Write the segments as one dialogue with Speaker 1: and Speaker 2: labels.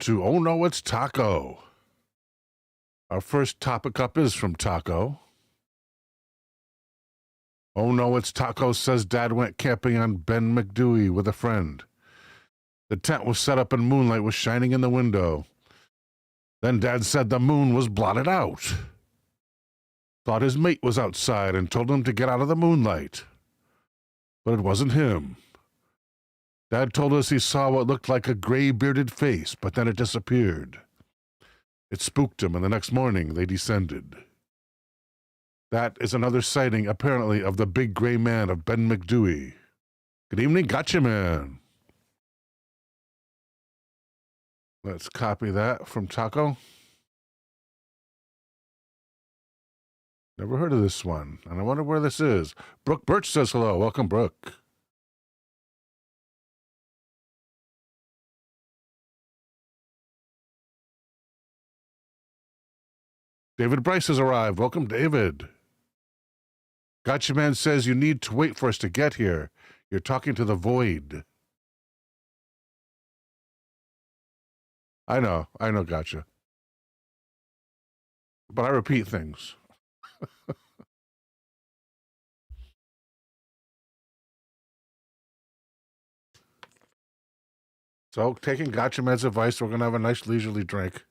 Speaker 1: to Oh No, It's Taco. Our first topic up is from Taco. Oh no, it's Taco says Dad went camping on Ben McDewey with a friend. The tent was set up and moonlight was shining in the window. Then Dad said the moon was blotted out. Thought his mate was outside and told him to get out of the moonlight. But it wasn't him. Dad told us he saw what looked like a gray-bearded face, but then it disappeared. It spooked him, and the next morning they descended. That is another sighting, apparently, of the big gray man of Ben McDewey. Good evening, Gotcha Man. Let's copy that from Taco. Never heard of this one, and I wonder where this is. Brooke Birch says hello. Welcome, Brooke. David Bryce has arrived. Welcome, David. Gotcha Man says you need to wait for us to get here. You're talking to the void. I know, Gotcha. But I repeat things. So, taking Gotcha Man's advice, we're going to have a nice leisurely drink.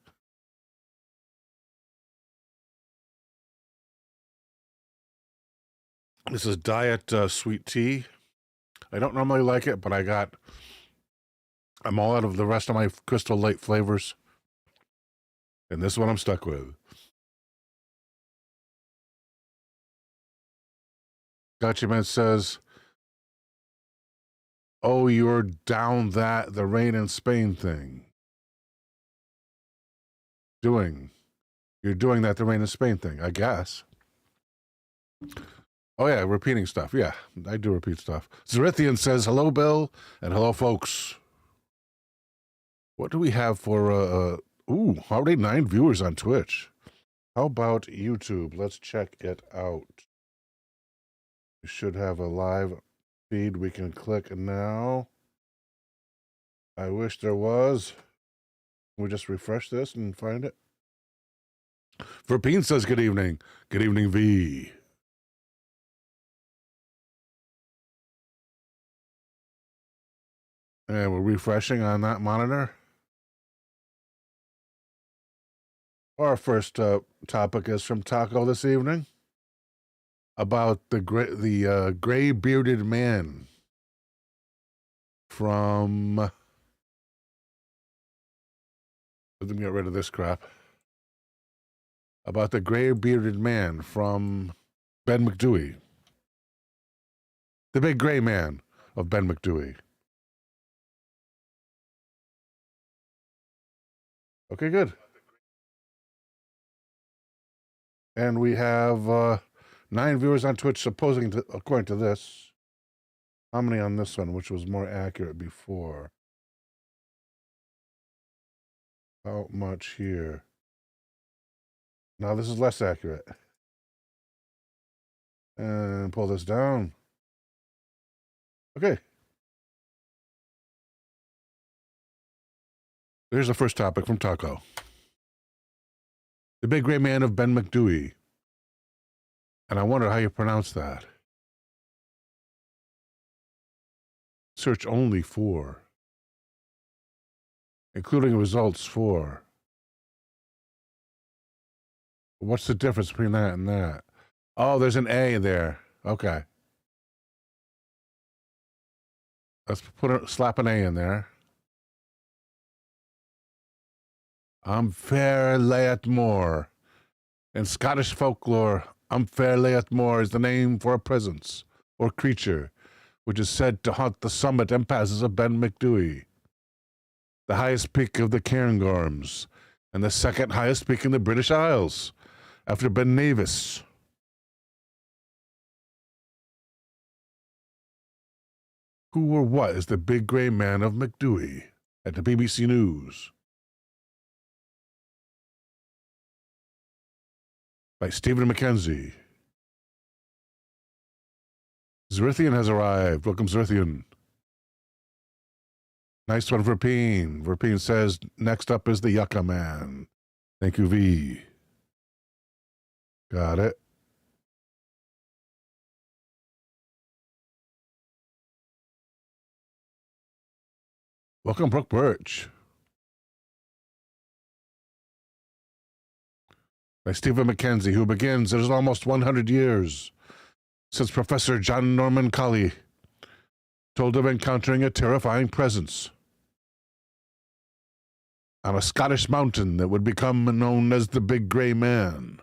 Speaker 1: This is Diet Sweet Tea. I don't normally like it, but I'm all out of the rest of my Crystal Light flavors. And this one I'm stuck with. Gotcha Man says, oh, you're down the rain in Spain thing. You're doing the rain in Spain thing, I guess. Oh yeah, repeating stuff. Yeah, I do repeat stuff. Zerithian says, hello, Bill, and hello, folks. What do we have for, already 9 viewers on Twitch. How about YouTube? Let's check it out. We should have a live feed we can click now. I wish there was. We just refresh this and find it. Verpine says good evening. Good evening, V. And we're refreshing on that monitor. Our first topic is from Taco this evening about the gray-bearded man from. Let me get rid of this crap. About the gray-bearded man from Ben McDewey, the big gray man of Ben McDewey. Okay, good. And we have 9 viewers on Twitch, according to this. How many on this one, which was more accurate before? How much here? Now this is less accurate. And pull this down. Okay. Here's the first topic from Taco. The big gray man of Ben McDewey. And I wonder how you pronounce that. Search only for. Including results for. What's the difference between that and that? Oh, there's an A there. Okay. Let's slap an A in there. I'm fair Leatmore. In Scottish folklore, Fair Leatmore is the name for a presence or creature which is said to haunt the summit and passes of Ben McDewey, the highest peak of the Cairngorms, and the second highest peak in the British Isles, after Ben Nevis. Who or what is the big gray man of McDewey? At the BBC News. By Stephen Mackenzie. Zerithian has arrived. Welcome, Zerithian. Nice one, Verpine. Verpine says, next up is the Yucca Man. Thank you, V. Got it. Welcome, Brooke Birch. By Stephen Mackenzie, who begins, it is almost 100 years since Professor John Norman Colley told of encountering a terrifying presence on a Scottish mountain that would become known as the Big Grey Man.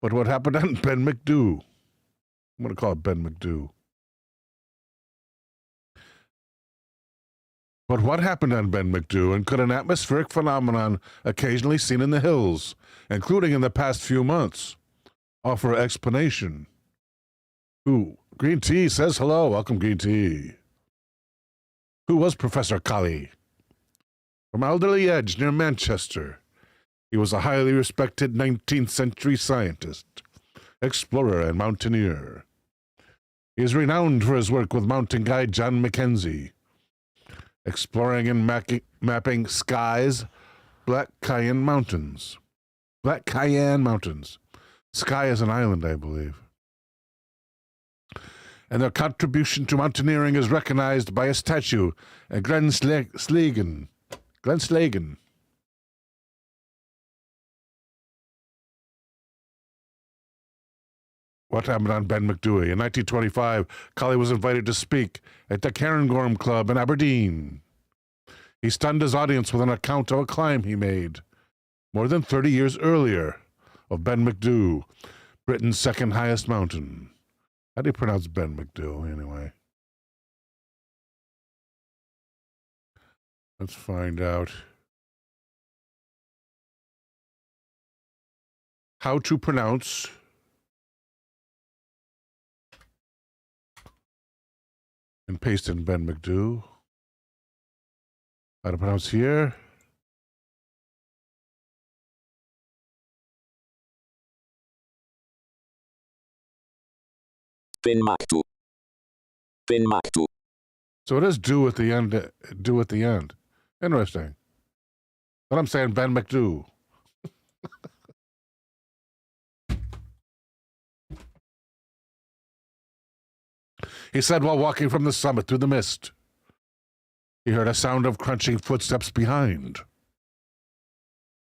Speaker 1: But what happened on Ben MacDoo? I'm going to call it Ben MacDoo. But what happened on Ben MacDoo, and could an atmospheric phenomenon occasionally seen in the hills, including in the past few months, offer explanation? Who? Green Tea says hello. Welcome, Green Tea. Who was Professor Colley? From Alderley Edge near Manchester. He was a highly respected 19th century scientist, explorer, and mountaineer. He is renowned for his work with mountain guide John Mackenzie, exploring and mapping Skye's Black Cayenne Mountains. Black Cayenne Mountains. Skye is an island, I believe. And their contribution to mountaineering is recognized by a statue at Glenslegen. What happened on Ben MacDoo? In 1925, Colley was invited to speak at the Cairngorm Club in Aberdeen. He stunned his audience with an account of a climb he made more than 30 years earlier of Ben MacDoo, Britain's second highest mountain. How do you pronounce Ben MacDoo, anyway? Let's find out. How to pronounce and paste in Ben MacDoo. How to pronounce here.
Speaker 2: Ben MacDoo. Ben MacDoo.
Speaker 1: So it is do at the end. Do at the end. Interesting. But I'm saying Ben MacDoo. He said while walking from the summit through the mist, he heard a sound of crunching footsteps behind.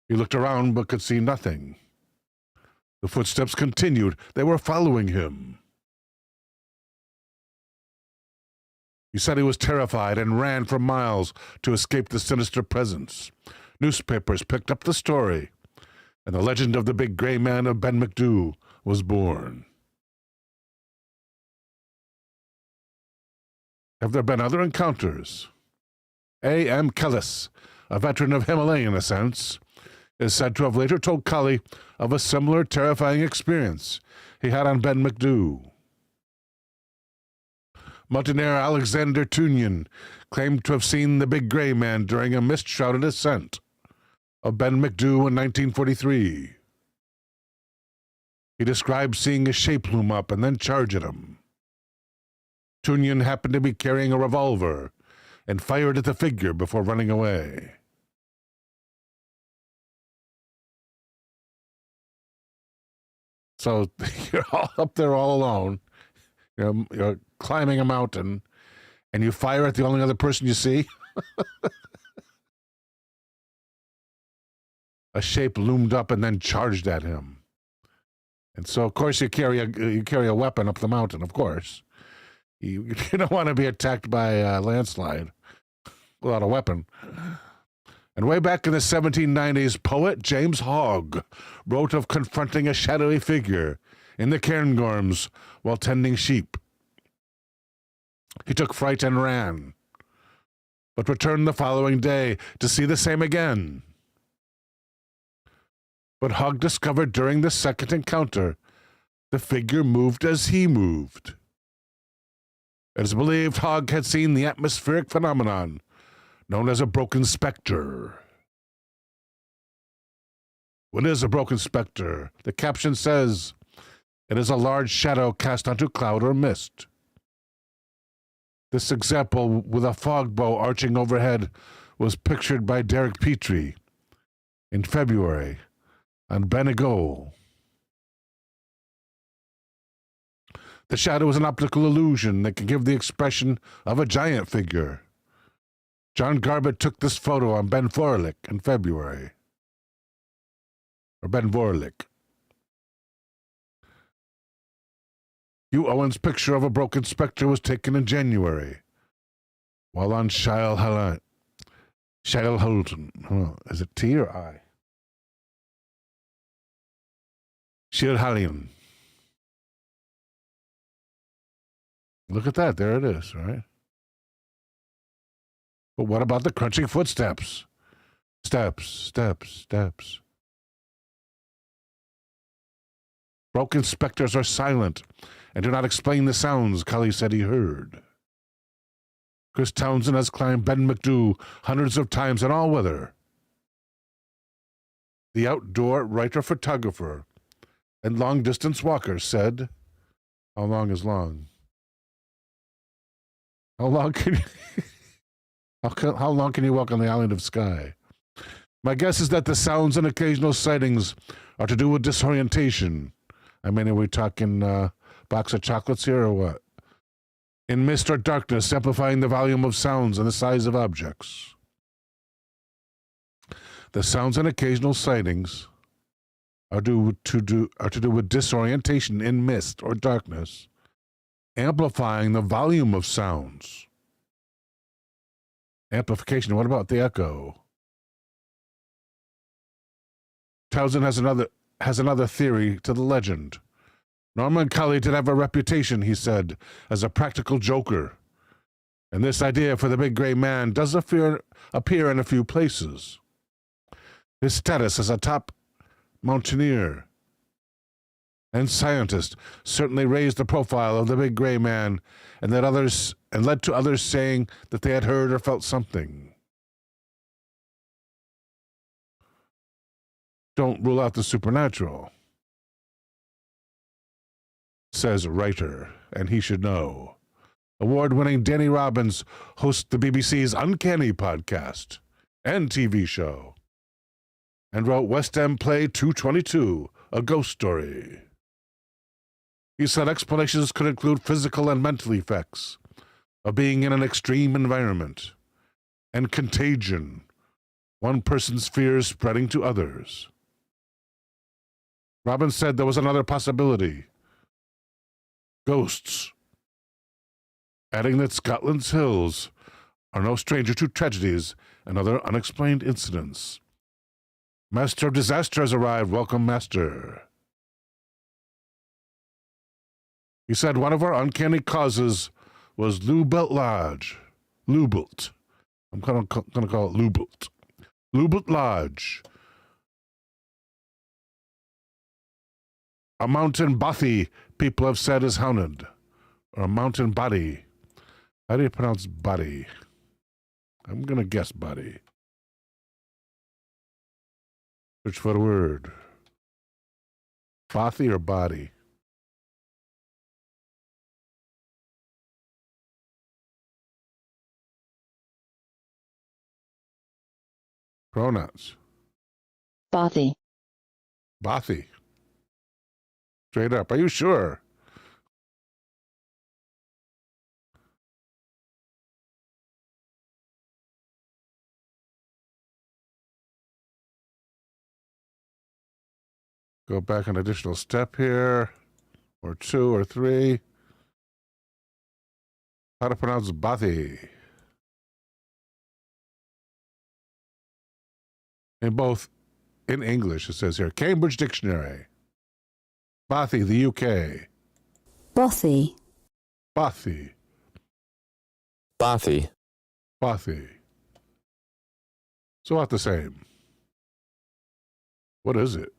Speaker 1: He looked around but could see nothing. The footsteps continued. They were following him. He said he was terrified and ran for miles to escape the sinister presence. Newspapers picked up the story, and the legend of the Big Grey Man of Ben MacDoo was born. Have there been other encounters? A.M. Kellis, a veteran of Himalayan ascents, is said to have later told Colley of a similar terrifying experience he had on Ben MacDoo. Mountaineer Alexander Tunyon claimed to have seen the Big Grey Man during a mist-shrouded ascent of Ben MacDoo in 1943. He described seeing a shape loom up and then charge at him. Tunyon happened to be carrying a revolver and fired at the figure before running away. So you're all up there all alone. You're climbing a mountain, and you fire at the only other person you see. A shape loomed up and then charged at him. And so, of course, you carry a weapon up the mountain. Of course, you don't want to be attacked by a landslide without a weapon. And way back in the 1790s, poet James Hogg wrote of confronting a shadowy figure in the Cairngorms while tending sheep. He took fright and ran, but returned the following day to see the same again. But Hogg discovered during the second encounter the figure moved as he moved. It is believed Hogg had seen the atmospheric phenomenon known as a broken spectre. What is a broken spectre? The caption says, it is a large shadow cast onto cloud or mist. This example with a fog bow arching overhead was pictured by Derek Petrie in February on Bendigo. The shadow is an optical illusion that can give the expression of a giant figure. John Garbett took this photo on Ben Vorlich in February. Or Ben Vorlich. Hugh Owen's picture of a broken spectre was taken in January, while on Shilehalton. Is it T or I? Shilehalton. Look at that. There it is, right? But what about the crunching footsteps? Steps. Broken specters are silent and do not explain the sounds Cully said he heard. Chris Townsend has climbed Ben MacDoo hundreds of times in all weather. The outdoor writer-photographer and long-distance walker said, how long is long? How long can you... How long can you walk on the island of Skye? My guess is that the sounds and occasional sightings are to do with disorientation. I mean, are we talking box of chocolates here or what? In mist or darkness, amplifying the volume of sounds and the size of objects. The sounds and occasional sightings are to do with disorientation in mist or darkness, amplifying the volume of sounds. Amplification. What about the echo? Townsend has another theory to the legend. Norman Cully did have a reputation, he said, as a practical joker, and this idea for the big gray man does appear in a few places. His status as a top mountaineer and scientist certainly raised the profile of the big gray man, and led to others saying that they had heard or felt something. Don't rule out the supernatural, says a writer, and he should know. Award-winning Danny Robbins hosts the BBC's Uncanny podcast and TV show, and wrote West End play 222, A Ghost Story. He said explanations could include physical and mental effects of being in an extreme environment, and contagion, one person's fears spreading to others. Robbins said there was another possibility: ghosts, adding that Scotland's hills are no stranger to tragedies and other unexplained incidents. Master of Disaster has arrived. Welcome, Master. He said one of our uncanny causes was Lubelt Lodge. Lubelt. I'm going to call it Lubelt. Lubelt Lodge. A mountain bothy, people have said, is haunted. Or a mountain body. How do you pronounce body? I'm going to guess body. Search for the word. Bothy or body? Pronouns.
Speaker 3: Bothy.
Speaker 1: Bothy. Straight up. Are you sure? Go back an additional step here, or two or three. How to pronounce Bothy? In English, it says here, Cambridge Dictionary. Bothy, the UK.
Speaker 3: Bothy.
Speaker 1: Bothy.
Speaker 2: Bothy.
Speaker 1: Bothy. So about the same. What is it?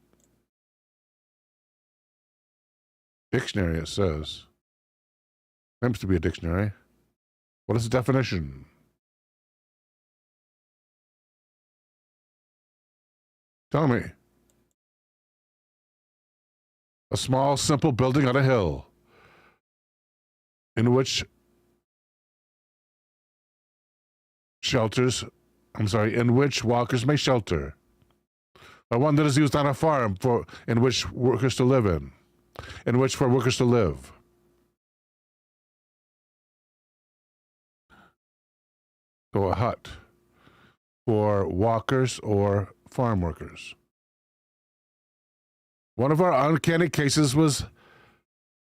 Speaker 1: Dictionary, it says. Seems to be a dictionary. What is the definition? Tell me. A small, simple building on a hill in which in which walkers may shelter, or one that is used on a farm for which for workers to live. So a hut for walkers or farm workers. One of our uncanny cases was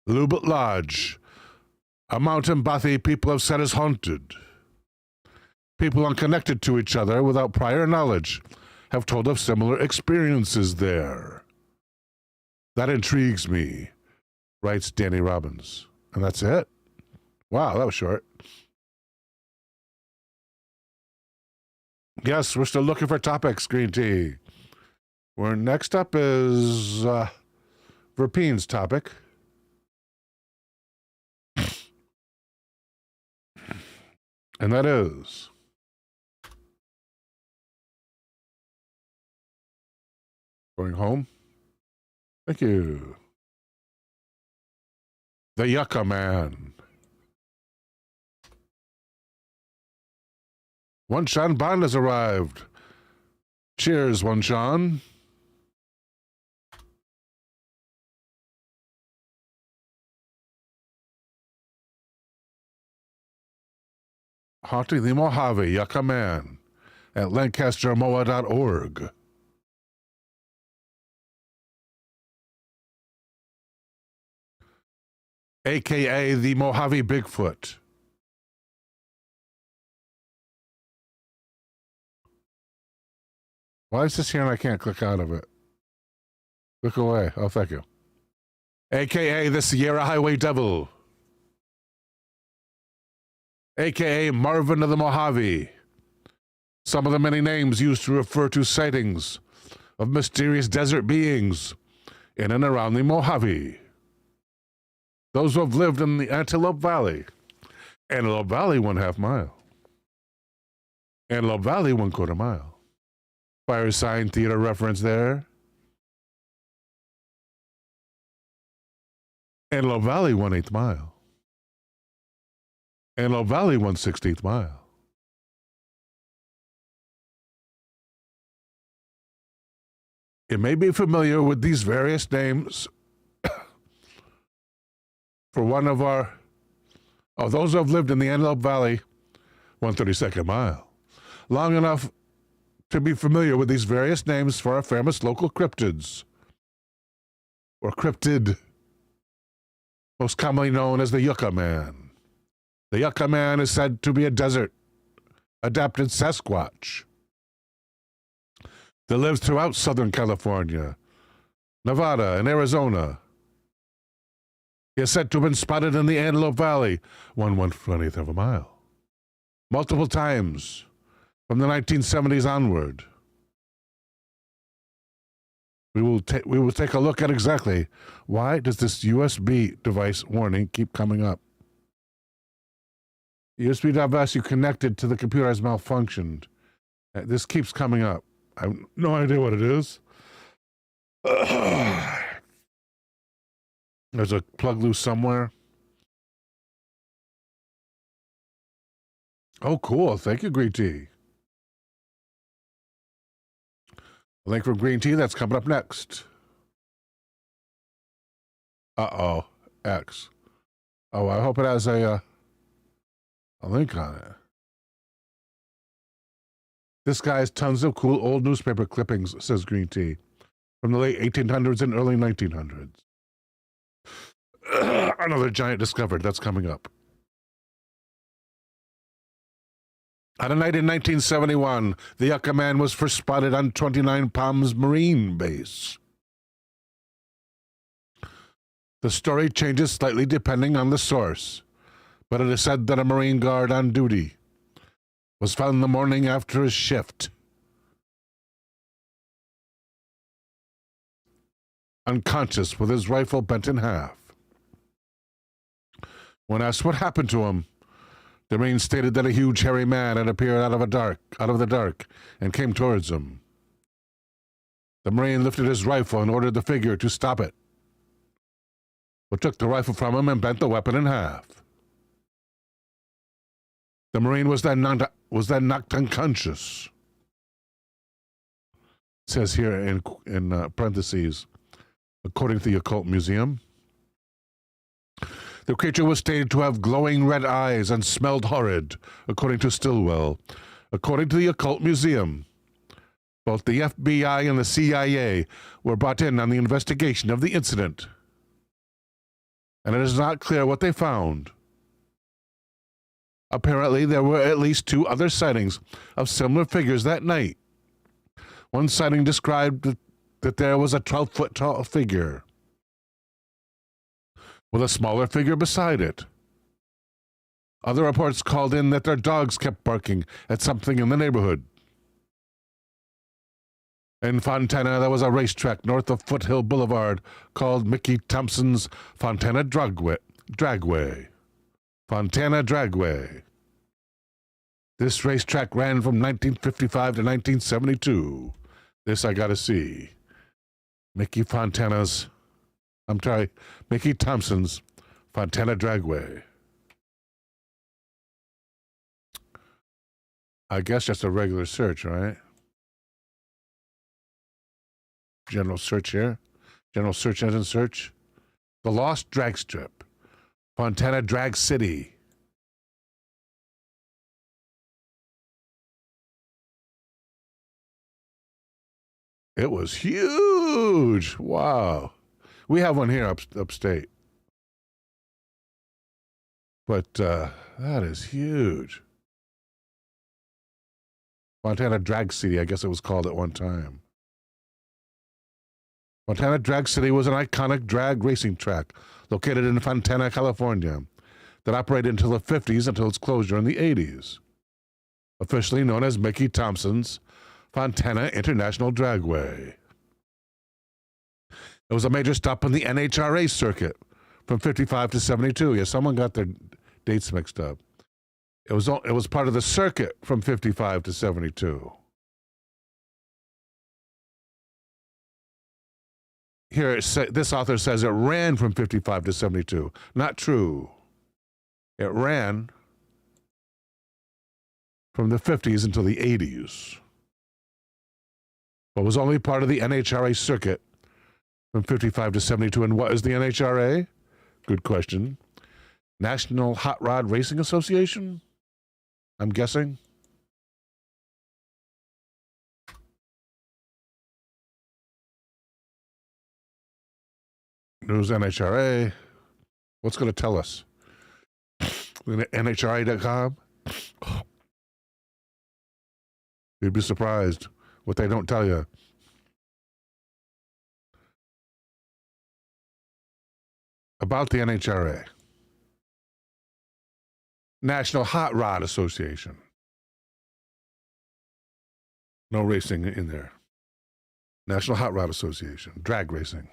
Speaker 1: Lubbock Lodge, a mountain Bothy people have said is haunted. People unconnected to each other without prior knowledge have told of similar experiences there. That intrigues me, writes Danny Robbins. And that's it? Wow, that was short. Yes, we're still looking for topics, Green Tea. Next up is Verpeen's topic. And that is going home. Thank you. The Yucca Man. One Sean Bond has arrived. Cheers, One Sean. Haunting the Mojave Yucca Man at lancastermoa.org. AKA the Mojave Bigfoot. Why is this here and I can't click out of it? Click away. Oh, thank you. AKA the Sierra Highway Devil. AKA Marvin of the Mojave. Some of the many names used to refer to sightings of mysterious desert beings in and around the Mojave. Those who have lived in the Antelope Valley. Antelope Valley, 1/2 mile. Antelope Valley, 1/4 mile. Fire sign theater reference there. Antelope Valley, 1/8 mile. Antelope Valley, 1/16 mile. You may be familiar with these various names for one of those who have lived in the Antelope Valley, 1/32 mile. Long enough to be familiar with these various names for our famous local cryptids, or cryptid, most commonly known as the Yucca Man. The Yucca Man is said to be a desert-adapted Sasquatch that lives throughout Southern California, Nevada, and Arizona. He is said to have been spotted in the Antelope Valley, 1/20th of a mile, multiple times from the 1970s onward. We will take a look at exactly why does this USB device warning keep coming up. USB device you connected to the computer has malfunctioned. This keeps coming up. I have no idea what it is. There's a plug loose somewhere. Oh, cool. Thank you, Green Tea. A link from Green Tea, that's coming up next. Uh-oh. X. Oh, I hope it has a link on it. This guy has tons of cool old newspaper clippings, says Green Tea, from the late 1800s and early 1900s. Another giant discovered. That's coming up. On a night in 1971, the Yucca Man was first spotted on 29 Palms Marine Base. The story changes slightly depending on the source, but it is said that a Marine guard on duty was found the morning after his shift, unconscious with his rifle bent in half. When asked what happened to him, the Marine stated that a huge hairy man had appeared out of the dark and came towards him. The Marine lifted his rifle and ordered the figure to stop it, but took the rifle from him and bent the weapon in half. The Marine was then was then knocked unconscious. It says here in parentheses, according to the Occult Museum, the creature was stated to have glowing red eyes and smelled horrid, according to Stilwell. According to the Occult Museum, both the FBI and the CIA were brought in on the investigation of the incident, and it is not clear what they found. Apparently, there were at least 2 other sightings of similar figures that night. One sighting described that there was a 12-foot tall figure with a smaller figure beside it. Other reports called in that their dogs kept barking at something in the neighborhood. In Fontana, there was a racetrack north of Foothill Boulevard called Mickey Thompson's Fontana Dragway. Fontana Dragway. This racetrack ran from 1955 to 1972. This I gotta see. Mickey Thompson's Fontana Dragway. I guess just a regular search, right? General search here. General search engine search. The Lost Drag Strip. Fontana Drag City. It was huge. Wow. We have one here upstate. But that is huge. Fontana Drag City, I guess it was called at one time. Fontana Drag City was an iconic drag racing track located in Fontana, California, that operated until the 50s until its closure in the 80s. Officially known as Mickey Thompson's Fontana International Dragway. It was a major stop on the NHRA circuit from 55 to 72. Yeah, someone got their dates mixed up. It was part of the circuit from 55 to 72. Here, this author says it ran from 55 to 72. Not true. It ran from the 50s until the 80s. But was only part of the NHRA circuit from 55 to 72. And what is the NHRA? Good question. National Hot Rod Racing Association? I'm guessing. News NHRA. What's going to tell us? NHRA.com? You'd be surprised what they don't tell you. About the NHRA. National Hot Rod Association. No racing in there. National Hot Rod Association. Drag racing.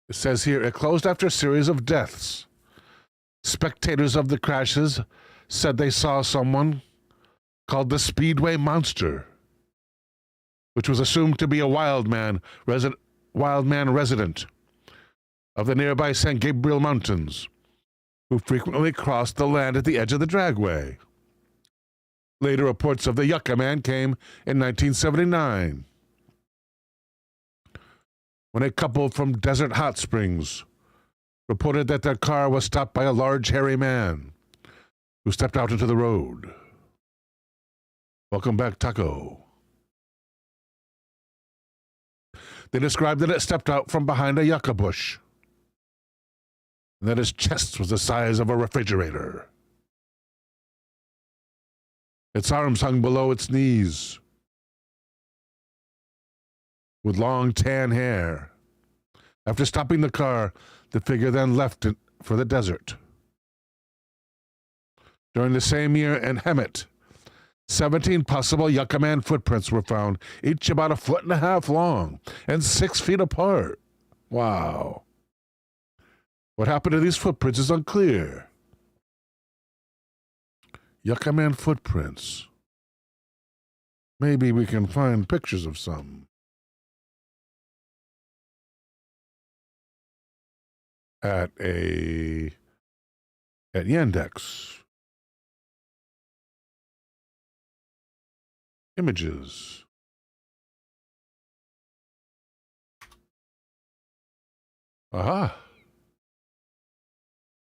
Speaker 1: It says here, it closed after a series of deaths. Spectators of the crashes said they saw someone called the Speedway Monster, which was assumed to be a wild man resident of the nearby San Gabriel Mountains, who frequently crossed the land at the edge of the dragway. Later reports of the Yucca Man came in 1979, when a couple from Desert Hot Springs reported that their car was stopped by a large, hairy man who stepped out into the road. Welcome back, Taco. They described that it stepped out from behind a yucca bush, and that his chest was the size of a refrigerator. Its arms hung below its knees, with long tan hair. After stopping the car, the figure then left it for the desert. During the same year in Hemet, 17 possible Yucca Man footprints were found, each about 1.5 feet long and 6 feet apart. Wow. What happened to these footprints is unclear. Yucca Man footprints. Maybe we can find pictures of some. At a at Yandex. Images. Aha.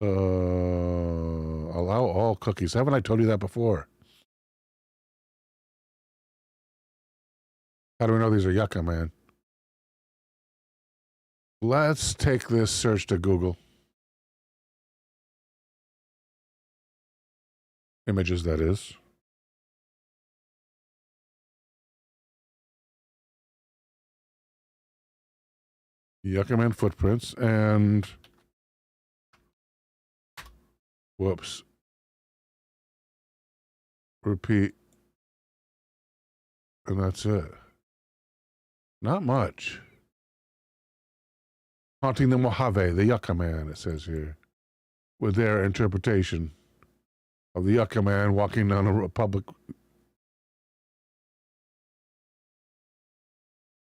Speaker 1: Allow all cookies. Haven't I told you that before? How do we know these are yucca, man? Let's take this search to Google. Images, that is. Yucca Man footprints and... Whoops. Repeat. And that's it. Not much. Haunting the Mojave, the Yucca Man, it says here. With their interpretation of the Yucca Man walking down a public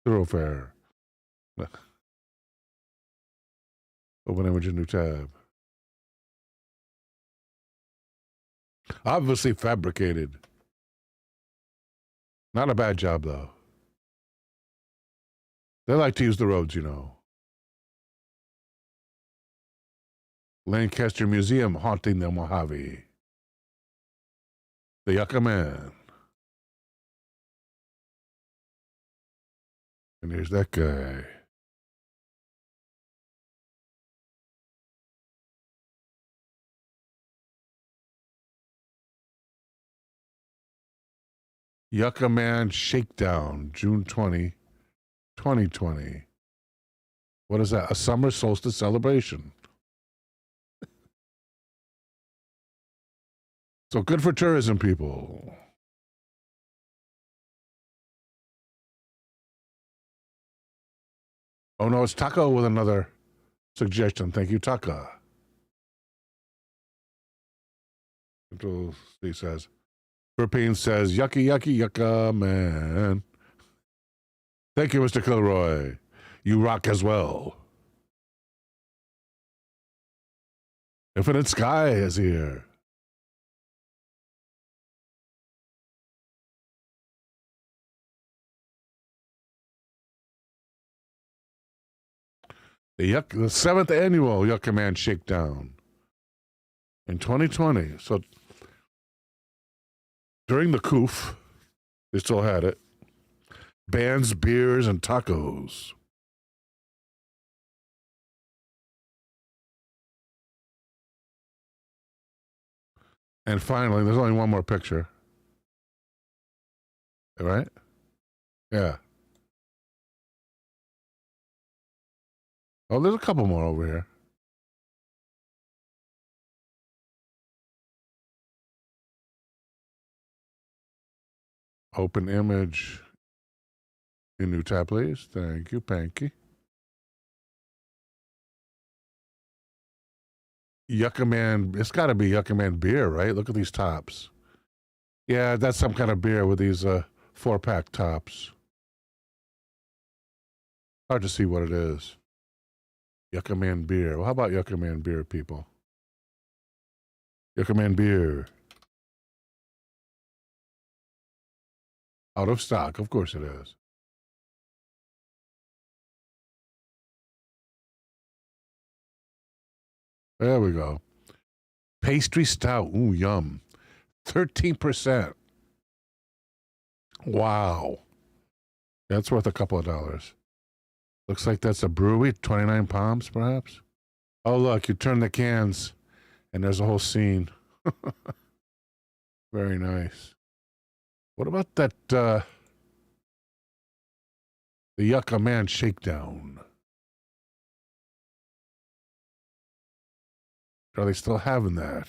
Speaker 1: thoroughfare. Open image, a new tab. Obviously fabricated. Not a bad job, though. They like to use the roads, you know. Lancaster Museum haunting the Mojave. The Yucca Man. And here's that guy. Yucca Man Shakedown, June 20, 2020. What is that? A summer solstice celebration. So good for tourism, people. Oh no, it's Taco with another suggestion. Thank you, Taco. Control C says. Burpeen says, yucky, yucky, yucca, man. Thank you, Mr. Kilroy. You rock as well. Infinite Sky is here. The 7th annual Yucca Man Shakedown in 2020. So during the coof, they still had it. Bands, beers, and tacos. And finally, there's only one more picture. All right? Yeah. Oh, there's a couple more over here. Open image in new tab, please. Thank you, Panky. Yucca Man, it's got to be Yucca Man beer, right? Look at these tops. Yeah, that's some kind of beer with these 4-pack tops. Hard to see what it is. Yucca Man beer. Well, how about Yucca Man beer, people? Yucca Man beer. Out of stock. Of course it is. There we go. Pastry stout. Ooh, yum. 13%. Wow. That's worth a couple of dollars. Looks like that's a brewery. 29 palms, perhaps. Oh, look. You turn the cans, and there's a whole scene. Very nice. What about that, the Yucca Man Shakedown? Are they still having that?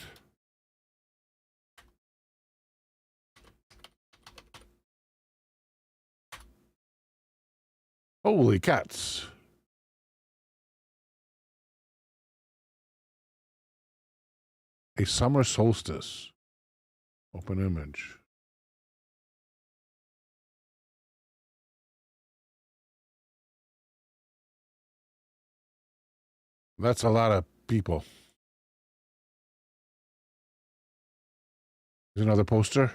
Speaker 1: Holy cats. A summer solstice. Open image. That's a lot of people. There's another poster.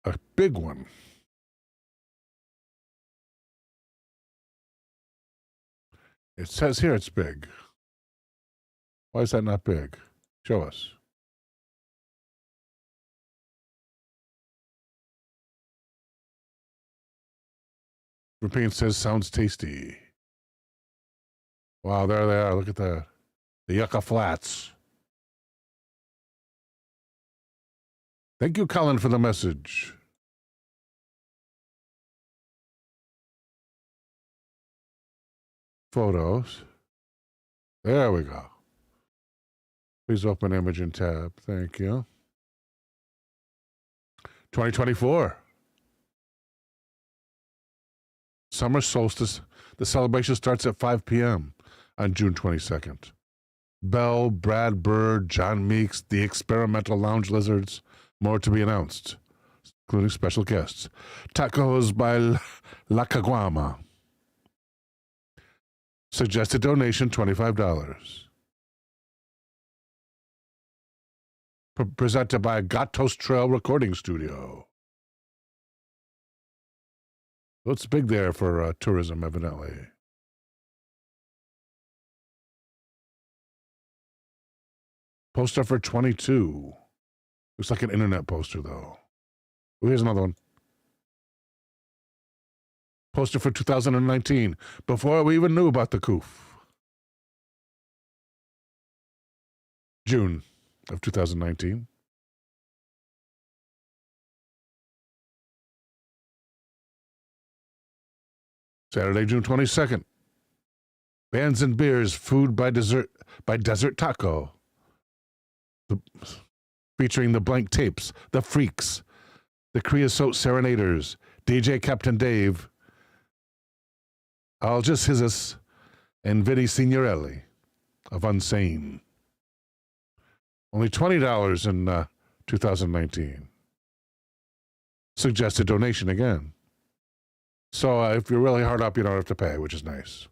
Speaker 1: A big one. It says here it's big. Why is that not big? Show us. European says sounds tasty. Wow, there they are. Look at that. The Yucca Flats. Thank you, Colin, for the message. Photos. There we go. Please open image and tab. Thank you. 2024. Summer solstice. The celebration starts at 5 p.m. on June 22nd. Bell, Brad Bird, John Meeks, the Experimental Lounge Lizards, more to be announced, including special guests. Tacos by La Caguama. Suggested donation, $25. Presented by Gatos Trail Recording Studio. So it's big there for tourism, evidently. Poster for 22. Looks like an internet poster, though. Oh, here's another one. Poster for 2019, before we even knew about the COOF. June of 2019. Saturday, June 22nd. Bands and beers, food by Desert Taco. Featuring the Blank Tapes, the Freaks, the Creosote Serenaders, DJ Captain Dave, Algis Hizzis, and Vinny Signorelli of Unsane. Only $20 in 2019. Suggested donation again. So if you're really hard up, you don't have to pay, which is nice.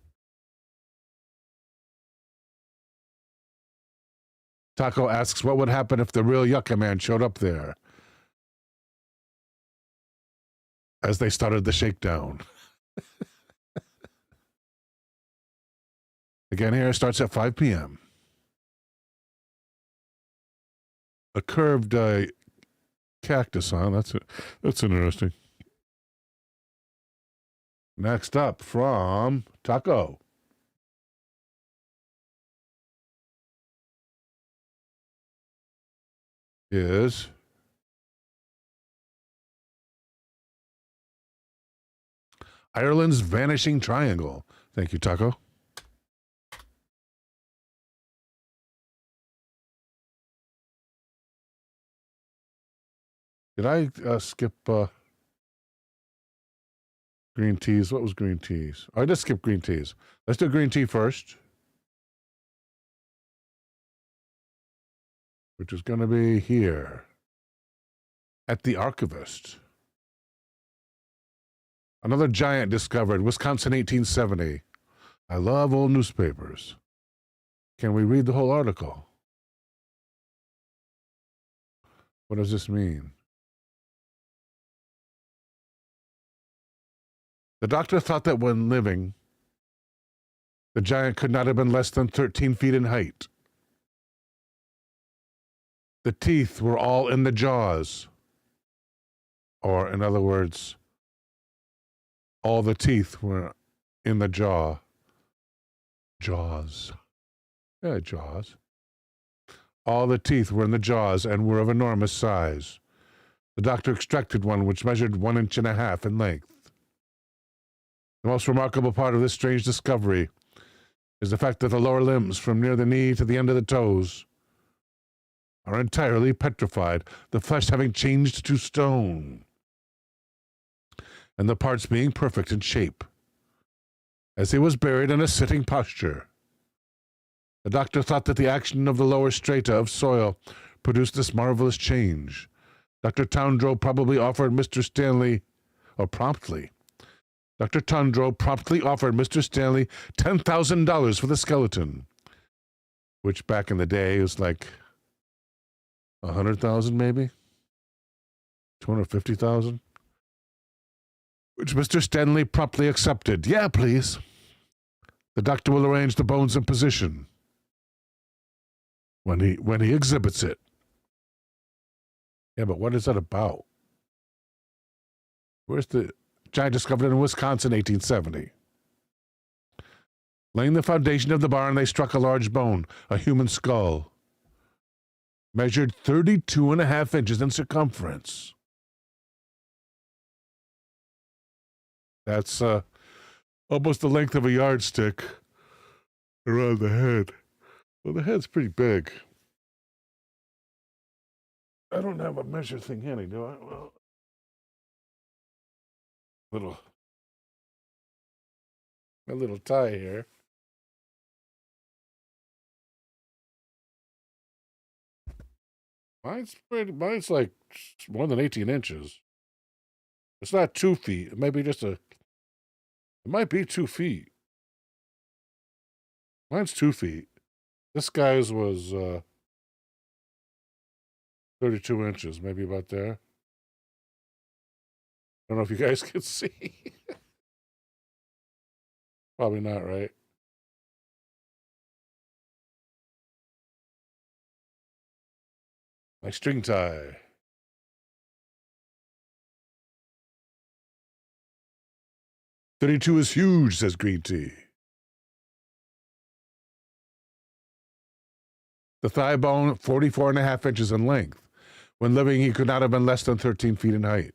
Speaker 1: Taco asks, what would happen if the real Yucca Man showed up there? As they started the shakedown. Again, here starts at 5 p.m. A curved cactus on. That's interesting. Next up from Taco. Is Ireland's Vanishing Triangle. Thank you, Taco. Did I skip green teas? What was green teas? Oh, I did skip green teas. Let's do green tea first. Which is going to be here at the Archivist. Another giant discovered, Wisconsin 1870. I love old newspapers. Can we read the whole article? What does this mean? The doctor thought that when living, the giant could not have been less than 13 feet in height. The teeth were all in the jaws. Or, in other words, all the teeth were in the jaw. Jaws. Yeah, jaws. All the teeth were in the jaws and were of enormous size. The doctor extracted one which measured 1.5 inches in length. The most remarkable part of this strange discovery is the fact that the lower limbs, from near the knee to the end of the toes, are entirely petrified, the flesh having changed to stone, and the parts being perfect in shape, as he was buried in a sitting posture. The doctor thought that the action of the lower strata of soil produced this marvelous change. Dr. Tondreau promptly offered Mr. Stanley $10,000 for the skeleton, which back in the day was like 100,000 maybe? 250,000? Which Mr. Stanley promptly accepted. Yeah, please. The doctor will arrange the bones in position when he exhibits it. Yeah, but what is that about? Where's the giant discovered in Wisconsin, 1870? Laying the foundation of the barn, they struck a large bone, a human skull, measured 32.5 inches in circumference. That's almost the length of a yardstick around the head. Well, the head's pretty big. I don't have a measure thing handy, do I? Well, a little tie here. Mine's like more than 18 inches. It's not 2 feet. It might be it might be 2 feet. Mine's 2 feet. This guy's was 32 inches, maybe about there. I don't know if you guys can see. Probably not, right? My string tie. "32 is huge," says Green Tea. The thigh bone, 44.5 inches in length. When living, he could not have been less than 13 feet in height.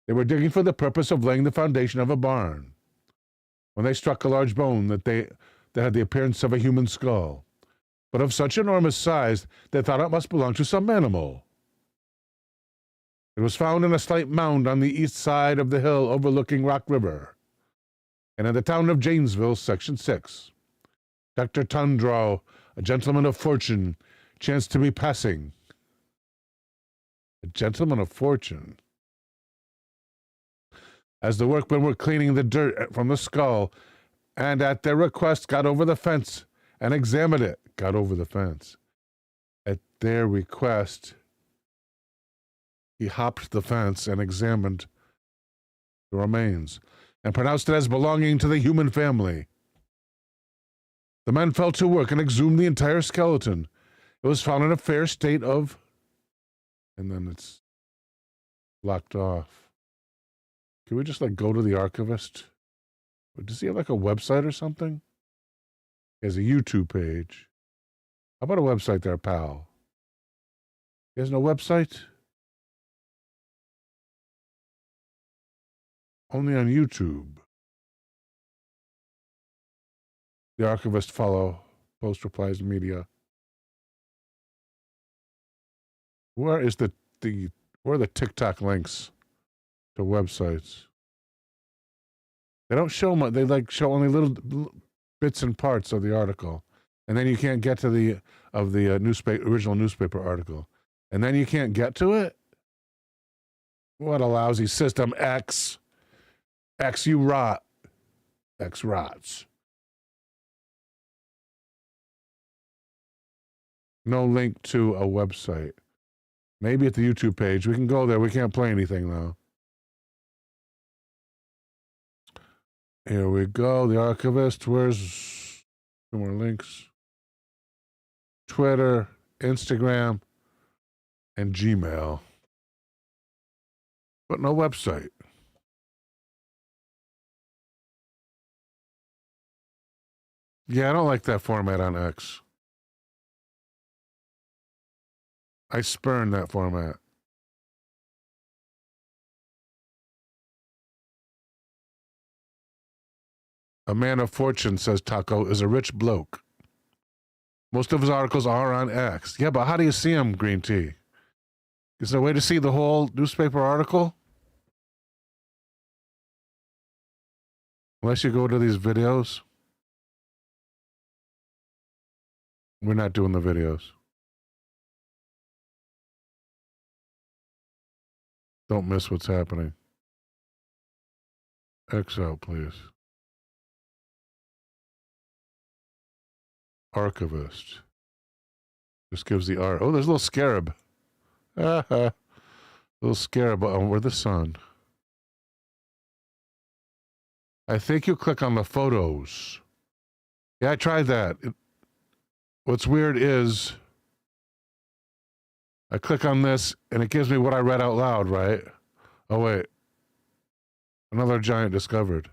Speaker 1: They were digging for the purpose of laying the foundation of a barn when they struck a large bone that had the appearance of a human skull, but of such enormous size they thought it must belong to some animal. It was found in a slight mound on the east side of the hill overlooking Rock River, and in the town of Janesville, Section 6. Dr. Tundrow, a gentleman of fortune, chanced to be passing. A gentleman of fortune. As the workmen were cleaning the dirt from the skull, and at their request got over the fence and examined it. Got over the fence. At their request, he hopped the fence and examined the remains, and pronounced it as belonging to the human family. The men fell to work and exhumed the entire skeleton. It was found in a fair state of... And then it's locked off. Can we just, go to the archivist? Does he have, a website or something? He has a YouTube page. How about a website there, pal? He has no website? Only on YouTube. The archivist follow. Post replies media. Where is where are the TikTok links to websites? They don't show much. They show only little bits and parts of the article, and then you can't get to the original newspaper article, and then you can't get to it. What a lousy system! X, you rot. X rots. No link to a website. Maybe at the YouTube page. We can go there. We can't play anything, though. Here we go. The archivist. Where's two more links? Twitter, Instagram, and Gmail. But no website. Yeah, I don't like that format on X. I spurn that format. A man of fortune, says Taco, is a rich bloke. Most of his articles are on X. Yeah, but how do you see him, Green Tea? Is there a way to see the whole newspaper article? Unless you go to these videos. We're not doing the videos. Don't miss what's happening. X out, please. archivist. Just gives the art. Oh, there's a little scarab. Little scarab over the sun. I think you click on the photos. Yeah, I tried that. What's weird is I click on this and it gives me what I read out loud, right? Oh, wait. Another giant discovered.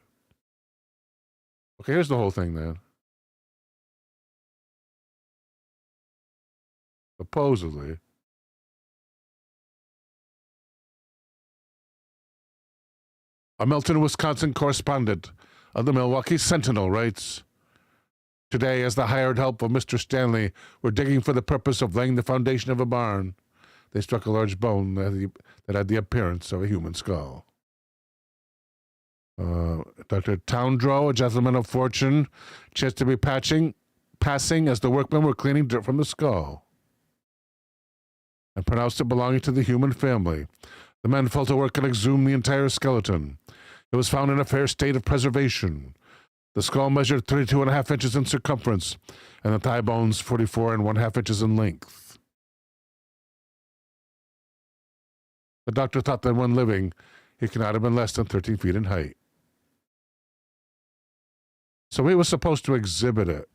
Speaker 1: Okay, here's the whole thing then. Supposedly. A Milton, Wisconsin correspondent of the Milwaukee Sentinel writes, "Today, as the hired help of Mr. Stanley were digging for the purpose of laying the foundation of a barn, they struck a large bone that had the appearance of a human skull. Dr. Towndrow, a gentleman of fortune, chanced to be passing as the workmen were cleaning dirt from the skull, and pronounced it belonging to the human family. The men fell to work and exhumed the entire skeleton. It was found in a fair state of preservation. The skull measured 32.5 inches in circumference, and the thigh bones 44.5 inches in length. The doctor thought that when living, he could not have been less than 13 feet in height." So he was supposed to exhibit it.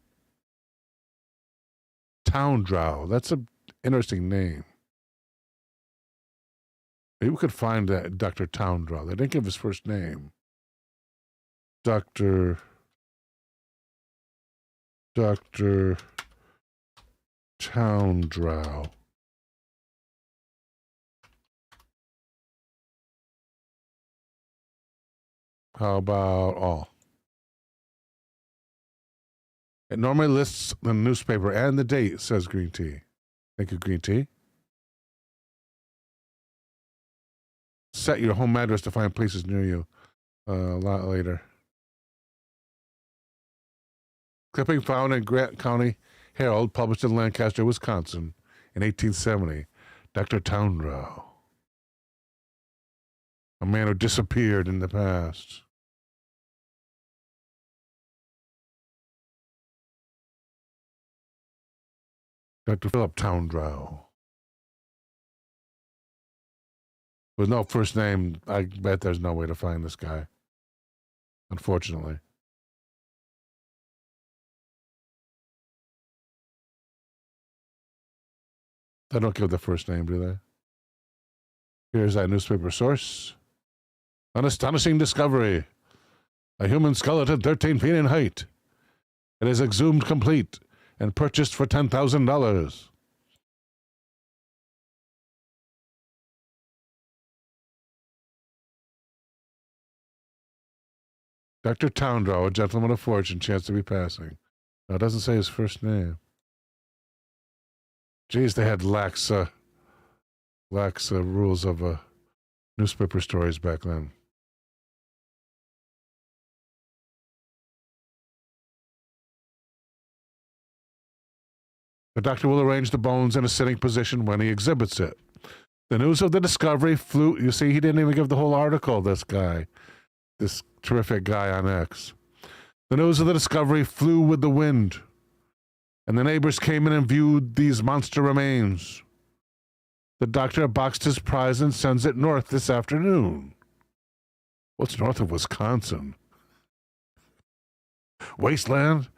Speaker 1: Towndrow. That's an interesting name. Maybe we could find that Dr. Towndrow. They didn't give his first name. Dr. Towndrow. How about all? It normally lists the newspaper and the date, says Green Tea. Thank you, Green Tea. Set your home address to find places near you. A lot later. Clipping found in Grant County Herald, published in Lancaster, Wisconsin, in 1870. Dr. Towndrow. A man who disappeared in the past. Dr. Philip Towndrow. With no first name, I bet there's no way to find this guy. Unfortunately. They don't give the first name, do they? Here's that newspaper source. An astonishing discovery. A human skeleton 13 feet in height. It is exhumed complete and purchased for $10,000. Dr. Towndrow, a gentleman of fortune, chanced to be passing. Now, it doesn't say his first name. Geez, they had lax rules of newspaper stories back then. The doctor will arrange the bones in a sitting position when he exhibits it. The news of the discovery flew. You see, he didn't even give the whole article, this guy. This terrific guy on X. The news of the discovery flew with the wind, and the neighbors came in and viewed these monster remains. The doctor boxed his prize and sends it north this afternoon. What's north of Wisconsin? Wasteland?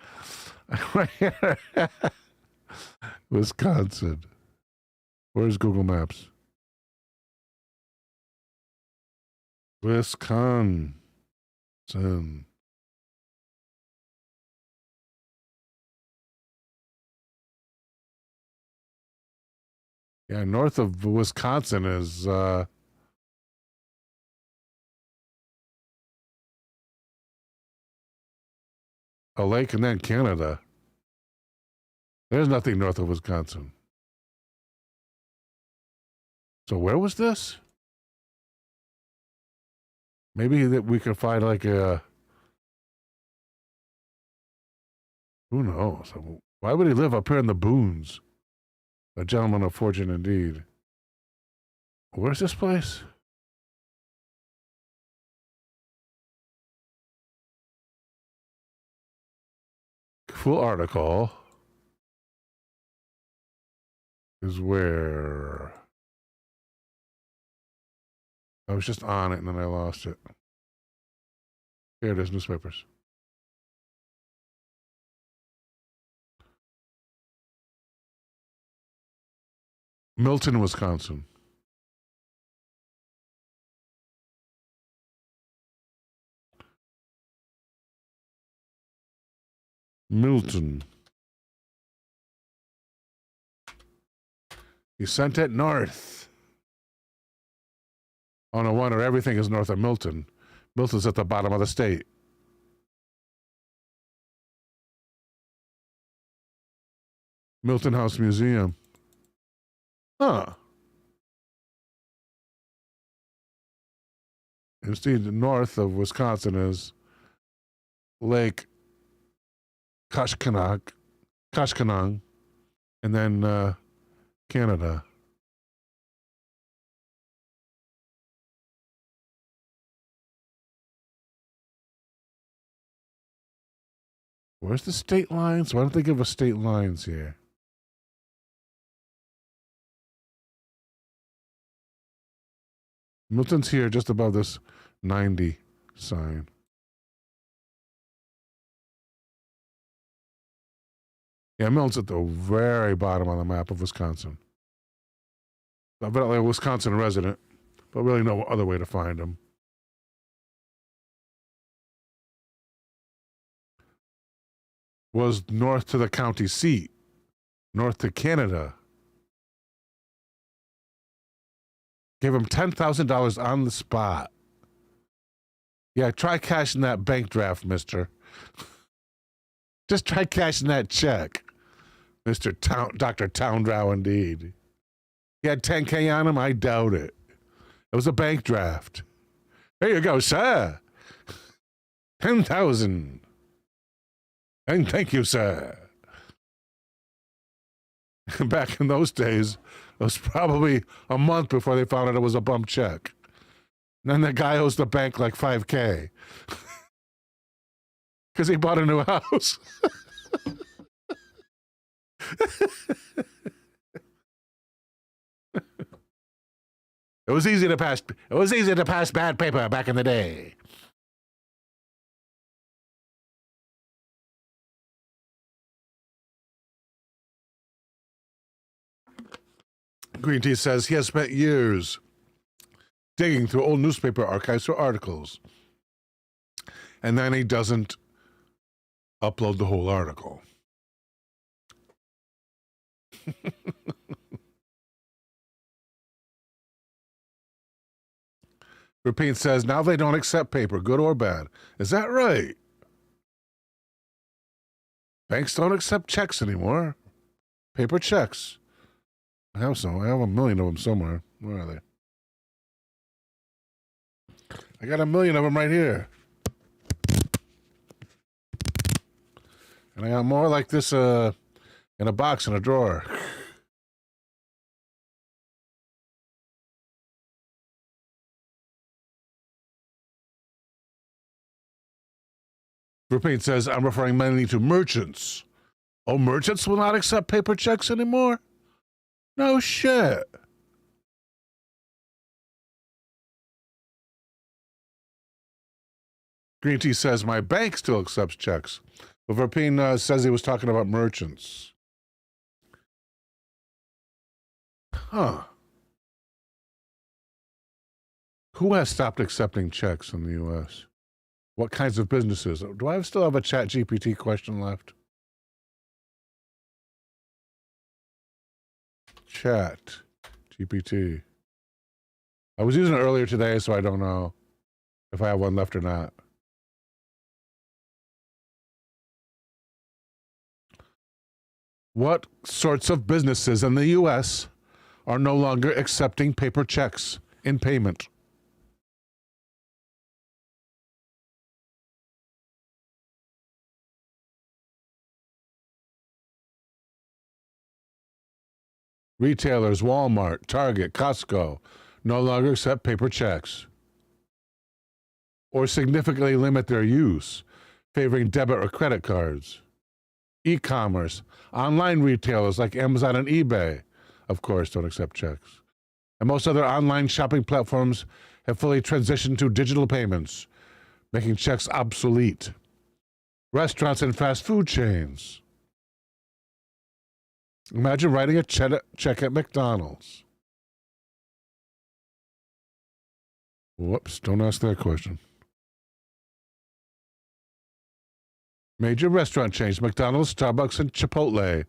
Speaker 1: Right here. Wisconsin. Where's Google Maps? Wisconsin. Yeah, north of Wisconsin is a lake and then Canada. There's nothing north of Wisconsin. So where was this? Maybe that we could find like a... Who knows? Why would he live up here in the boons? A gentleman of fortune indeed. Where's this place? Full article. is where I was just on it and then I lost it. Here it is, newspapers. Milton, Wisconsin. Milton. He sent it north. Oh, no wonder everything is north of Milton. Milton's at the bottom of the state. Milton House Museum. Huh. Instead, north of Wisconsin is Lake Koshkonong, and then Canada. Where's the state lines? Why don't they give us state lines here? Milton's here just above this 90 sign. Yeah, Milton's at the very bottom on the map of Wisconsin. Evidently a Wisconsin resident, but really no other way to find him. Was north to the county seat, north to Canada. Gave him $10,000 on the spot. Yeah, try cashing that bank draft, mister. Just try cashing that check. Dr. Towndraw, indeed. He had 10K on him? I doubt it. It was a bank draft. There you go, sir. 10,000. And thank you, sir. Back in those days, it was probably a month before they found out it was a bump check. And then the guy owes the bank like 5K. Because he bought a new house. It was easy to pass bad paper back in the day. Green Tea says he has spent years digging through old newspaper archives for articles. And then he doesn't upload the whole article. Repeat says, now they don't accept paper, good or bad. Is that right? Banks don't accept checks anymore. Paper checks. I have some. I have 1 million of them somewhere. Where are they? I got 1 million of them right here. And I got more like this in a box in a drawer. Repeat says, I'm referring mainly to merchants. Oh, merchants will not accept paper checks anymore? No shit. Green Tea says, my bank still accepts checks. But Verpine says he was talking about merchants. Huh. Who has stopped accepting checks in the U.S.? What kinds of businesses? Do I still have a Chat GPT question left? Chat GPT. I was using it earlier today, so I don't know if I have one left or not. What sorts of businesses in the U.S. are no longer accepting paper checks in payment? Retailers, Walmart, Target, Costco, no longer accept paper checks or significantly limit their use, favoring debit or credit cards. E-commerce, online retailers like Amazon and eBay of course, don't accept checks. And most other online shopping platforms have fully transitioned to digital payments, making checks obsolete. Restaurants and fast food chains. Imagine writing a check at McDonald's. Whoops, don't ask that question. Major restaurant chains, McDonald's, Starbucks, and Chipotle,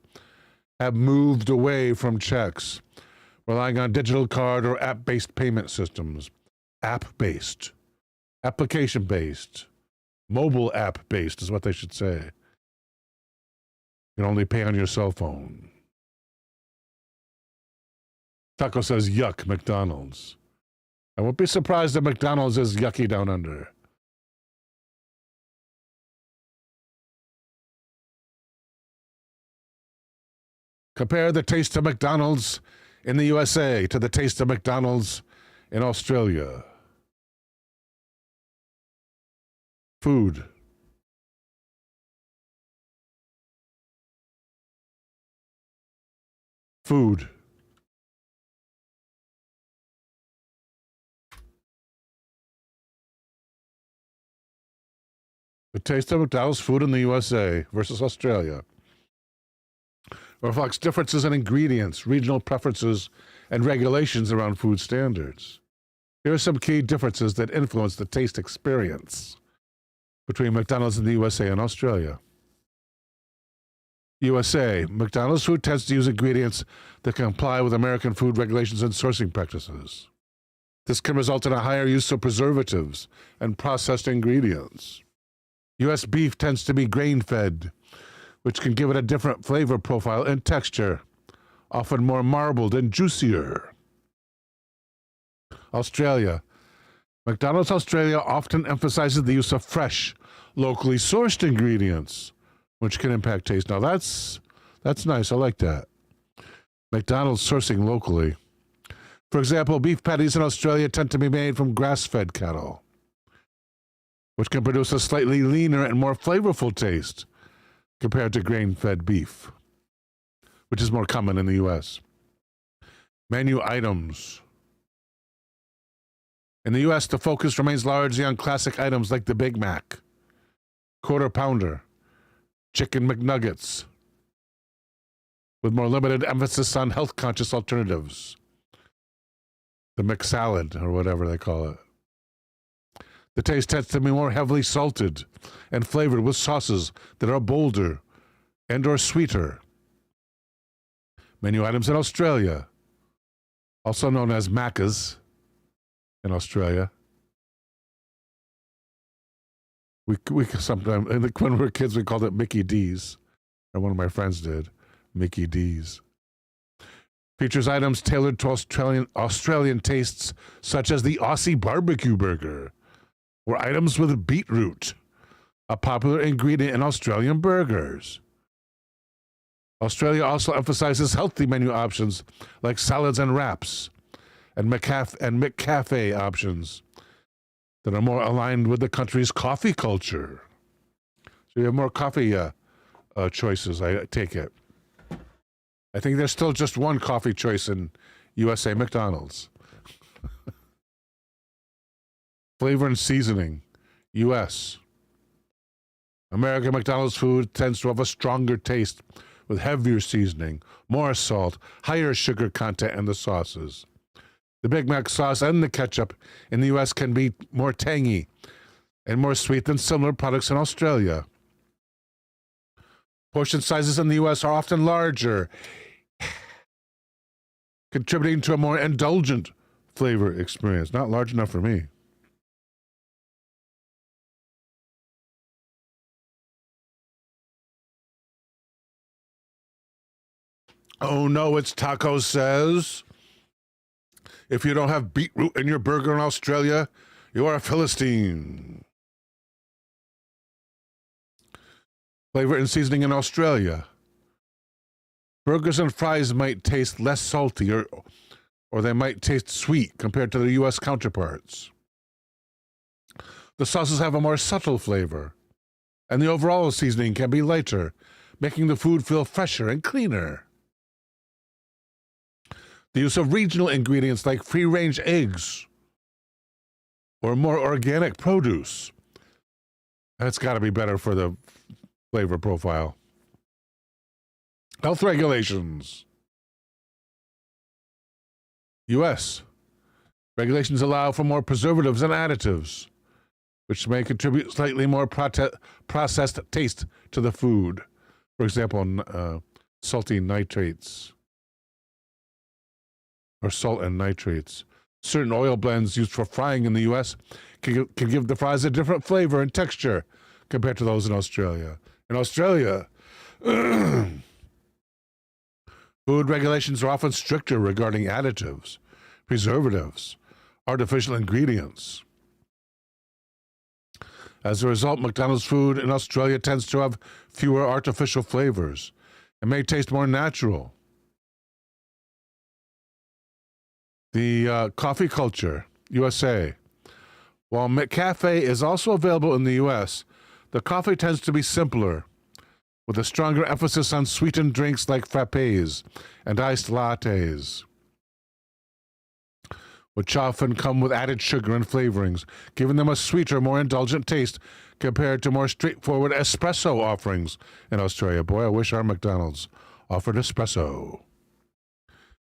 Speaker 1: have moved away from checks, relying on digital card or app-based payment systems. App-based. Application-based. Mobile app-based is what they should say. You can only pay on your cell phone. Taco says, yuck, McDonald's. I won't be surprised if McDonald's is yucky down under. Compare the taste of McDonald's in the USA to the taste of McDonald's in Australia. Food. Food. The taste of McDonald's food in the USA versus Australia reflects differences in ingredients, regional preferences, and regulations around food standards. Here are some key differences that influence the taste experience between McDonald's in the USA and Australia. USA, McDonald's food tends to use ingredients that comply with American food regulations and sourcing practices. This can result in a higher use of preservatives and processed ingredients. U.S. beef tends to be grain-fed, which can give it a different flavor profile and texture, often more marbled and juicier. Australia. McDonald's Australia often emphasizes the use of fresh, locally sourced ingredients, which can impact taste. Now that's nice. I like that. McDonald's sourcing locally. For example, beef patties in Australia tend to be made from grass-fed cattle, which can produce a slightly leaner and more flavorful taste compared to grain-fed beef, which is more common in the U.S. Menu items. In the U.S., the focus remains largely on classic items like the Big Mac, Quarter Pounder, Chicken McNuggets, with more limited emphasis on health-conscious alternatives. The McSalad, or whatever they call it. The taste tends to be more heavily salted and flavored with sauces that are bolder and or sweeter. Menu items in Australia, also known as Macca's in Australia. We sometimes, when we were kids, we called it Mickey D's, or one of my friends did, Mickey D's. Features items tailored to Australian tastes, such as the Aussie barbecue burger, or items with beetroot, a popular ingredient in Australian burgers. Australia also emphasizes healthy menu options like salads and wraps, and McCafe options that are more aligned with the country's coffee culture. So you have more coffee choices, I take it. I think there's still just one coffee choice in USA McDonald's. Flavor and seasoning, U.S. American McDonald's food tends to have a stronger taste with heavier seasoning, more salt, higher sugar content in the sauces. The Big Mac sauce and the ketchup in the U.S. can be more tangy and more sweet than similar products in Australia. Portion sizes in the U.S. are often larger, contributing to a more indulgent flavor experience. Not large enough for me. Oh no, it's Taco says. If you don't have beetroot in your burger in Australia, you are a Philistine. Flavor and seasoning in Australia. Burgers and fries might taste less salty or they might taste sweet compared to their U.S. counterparts. The sauces have a more subtle flavor, and the overall seasoning can be lighter, making the food feel fresher and cleaner. The use of regional ingredients like free-range eggs or more organic produce. That's got to be better for the flavor profile. Health regulations. U.S. Regulations allow for more preservatives and additives, which may contribute slightly more processed taste to the food. For example, salty nitrates or salt and nitrates. Certain oil blends used for frying in the U.S. can give the fries a different flavor and texture compared to those in Australia. In Australia, food regulations are often stricter regarding additives, preservatives, artificial ingredients. As a result, McDonald's food in Australia tends to have fewer artificial flavors and may taste more natural. The coffee culture, USA. While McCafe is also available in the U.S., the coffee tends to be simpler, with a stronger emphasis on sweetened drinks like frappes and iced lattes, which often come with added sugar and flavorings, giving them a sweeter, more indulgent taste compared to more straightforward espresso offerings in Australia. Boy, I wish our McDonald's offered espresso.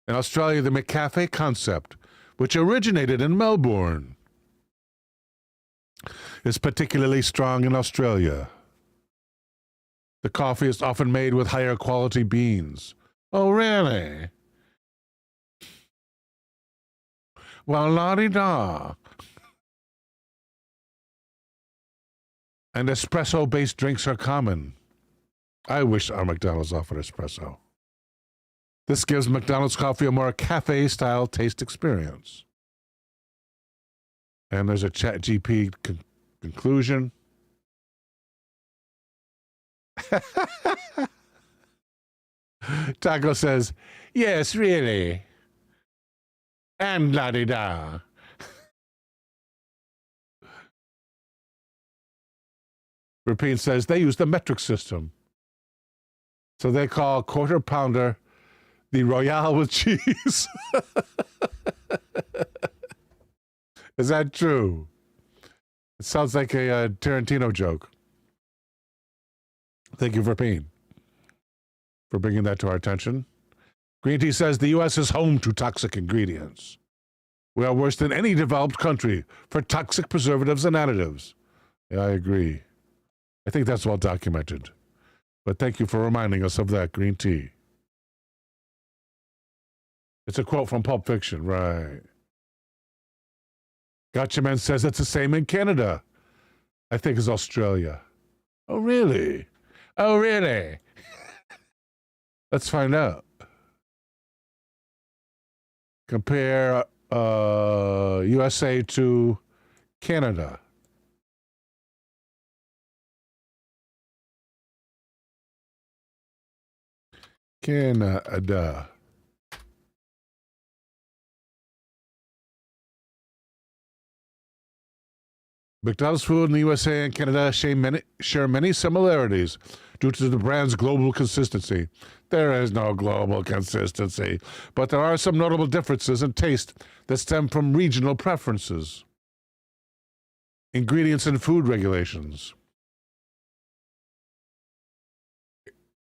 Speaker 1: In Australia, the McCafe concept, which originated in Melbourne, is particularly strong in Australia. The coffee is often made with higher quality beans. Oh, really? Well, la-di-da. And espresso-based drinks are common. I wish our McDonald's offered espresso. This gives McDonald's coffee a more cafe-style taste experience. And there's a ChatGPT conclusion. Taco says, yes, really. And la-di-da. Rapine says they use the metric system. So they call quarter pounder the Royale with cheese. Is that true? It sounds like a Tarantino joke. Thank you, Rapine, for bringing that to our attention. Green Tea says the U.S. is home to toxic ingredients. We are worse than any developed country for toxic preservatives and additives. Yeah, I agree. I think that's well documented. But thank you for reminding us of that, Green Tea. It's a quote from Pulp Fiction, right? Gotcha Man says it's the same in Canada. I think it's Australia. Oh, really? Oh, really? Let's find out. Compare USA to Canada. Canada. McDonald's food in the USA and Canada share many similarities due to the brand's global consistency. There is no global consistency, but there are some notable differences in taste that stem from regional preferences. Ingredients and food regulations.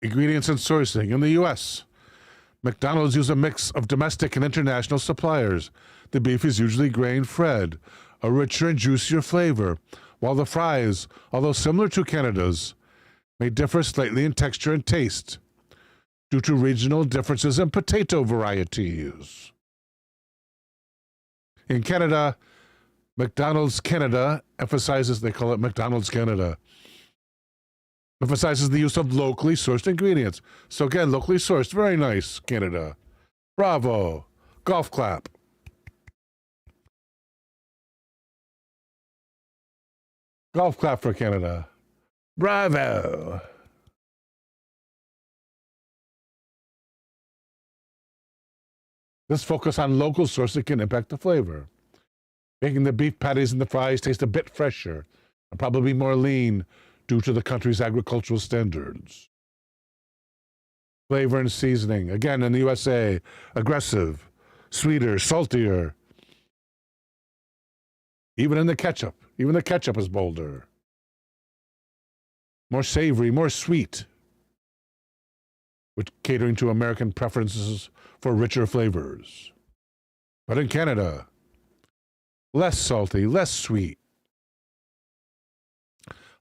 Speaker 1: Ingredients and sourcing. In the U.S., McDonald's use a mix of domestic and international suppliers. The beef is usually grain-fed, a richer and juicier flavor, while the fries, although similar to Canada's, may differ slightly in texture and taste due to regional differences in potato varieties. In Canada, McDonald's Canada emphasizes, they call it McDonald's Canada, emphasizes the use of locally sourced ingredients. So again, locally sourced, very nice, Canada. Bravo. Golf clap. Golf clap for Canada. Bravo. This focus on local sourcing can impact the flavor, making the beef patties and the fries taste a bit fresher and probably more lean due to the country's agricultural standards. Flavor and seasoning. Again, in the USA, aggressive, sweeter, saltier. Even in the ketchup. Even the ketchup is bolder. More savory, more sweet. Which catering to American preferences for richer flavors. But in Canada, less salty, less sweet.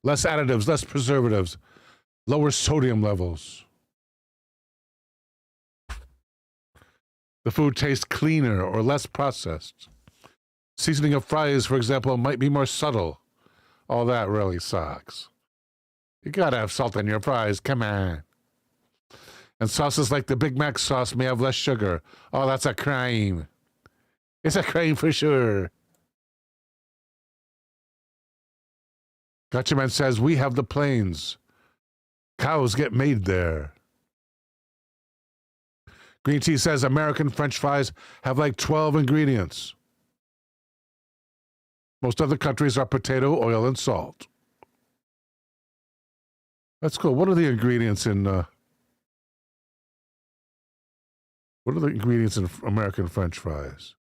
Speaker 1: Less additives, less preservatives, lower sodium levels. The food tastes cleaner or less processed. Seasoning of fries, for example, might be more subtle. All that really sucks. You gotta have salt in your fries, come on. And sauces like the Big Mac sauce may have less sugar. Oh, that's a crime. It's a crime for sure. Gotcha Man says, we have the plains. Cows get made there. Green Tea says, American French fries have like 12 ingredients. Most other countries are potato, oil, and salt. That's cool. What are the ingredients in American French fries?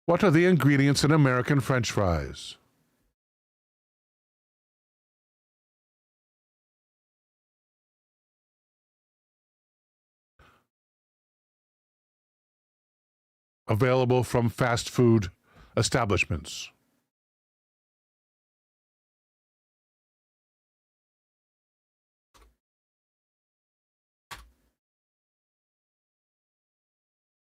Speaker 1: What are the ingredients in American French fries? Available from fast food establishments.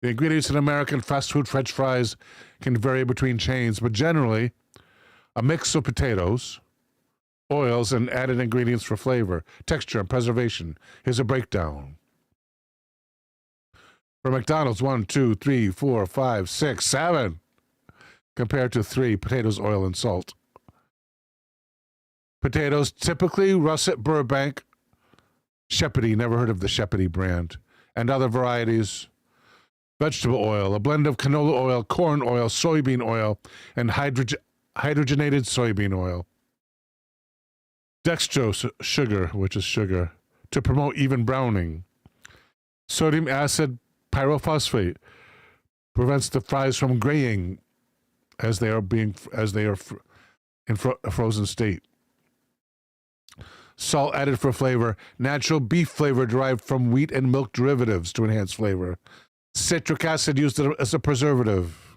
Speaker 1: The ingredients in American fast food French fries can vary between chains, but generally, a mix of potatoes, oils, and added ingredients for flavor, texture, and preservation. Here's a breakdown. For McDonald's, 1, 2, 3, 4, 5, 6, 7, compared to 3, potatoes, oil, and salt. Potatoes, typically russet Burbank, Shepherdie, never heard of the Shepherdie brand, and other varieties. Vegetable oil, a blend of canola oil, corn oil, soybean oil, and hydrogenated soybean oil. Dextrose, sugar, which is sugar, to promote even browning. Sodium acid pyrophosphate prevents the fries from graying as they are in a frozen state. Salt added for flavor. Natural beef flavor derived from wheat and milk derivatives to enhance flavor. Citric acid used as a preservative.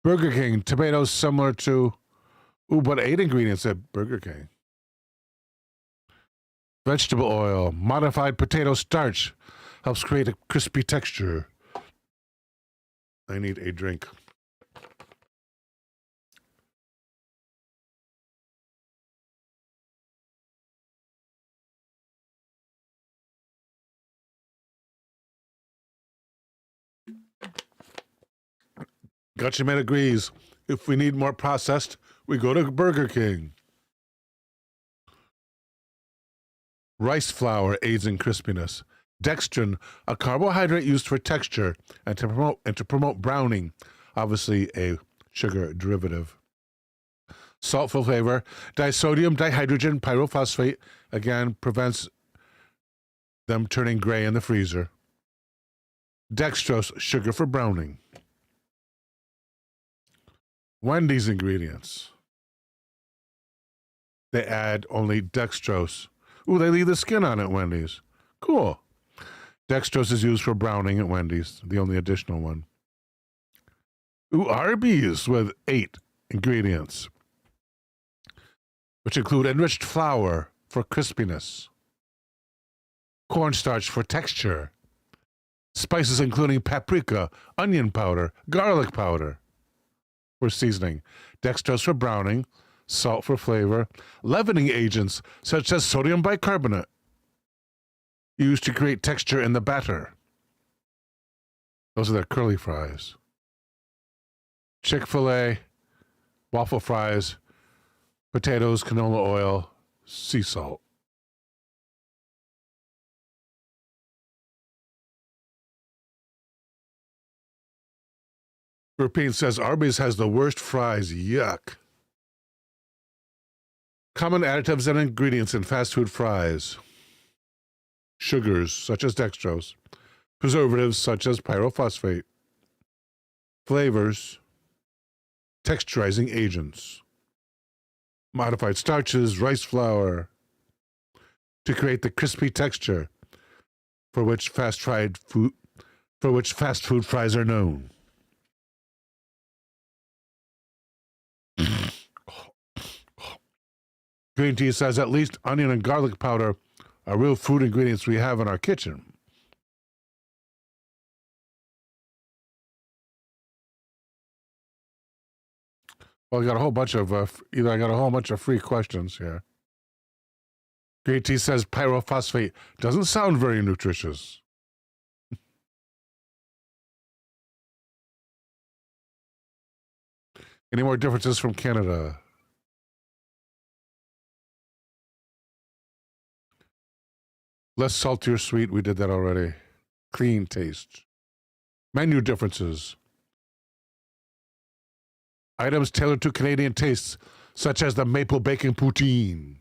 Speaker 1: Burger King, tomatoes similar to... Ooh, but 8 ingredients at Burger King. Vegetable oil, modified potato starch, helps create a crispy texture. I need a drink. Gotcha Man agrees. If we need more processed, we go to Burger King. Rice flour aids in crispiness. Dextrin, a carbohydrate used for texture and to promote browning, obviously a sugar derivative. Salt for flavor. Disodium dihydrogen pyrophosphate, again, prevents them turning gray in the freezer. Dextrose, sugar for browning. Wendy's ingredients. They add only dextrose. Ooh, they leave the skin on at Wendy's. Cool. Dextrose is used for browning at Wendy's, the only additional one. Ooh, Arby's with 8 ingredients, which include enriched flour for crispiness, cornstarch for texture, spices including paprika, onion powder, garlic powder for seasoning, dextrose for browning, salt for flavor, leavening agents such as sodium bicarbonate used to create texture in the batter. Those are their curly fries. Chick-fil-A, waffle fries, potatoes, canola oil, sea salt. Rupine says Arby's has the worst fries. Yuck. Common additives and ingredients in fast food fries. Sugars, such as dextrose. Preservatives, such as pyrophosphate. Flavors. Texturizing agents. Modified starches, rice flour. To create the crispy texture for which fast food fries are known. Green tea says at least onion and garlic powder are real food ingredients we have in our kitchen. Well, I got a whole bunch of free questions here. Green tea says pyrophosphate doesn't sound very nutritious. Any more differences from Canada? Less salty or sweet, we did that already. Clean taste. Menu differences. Items tailored to Canadian tastes, such as the maple bacon poutine.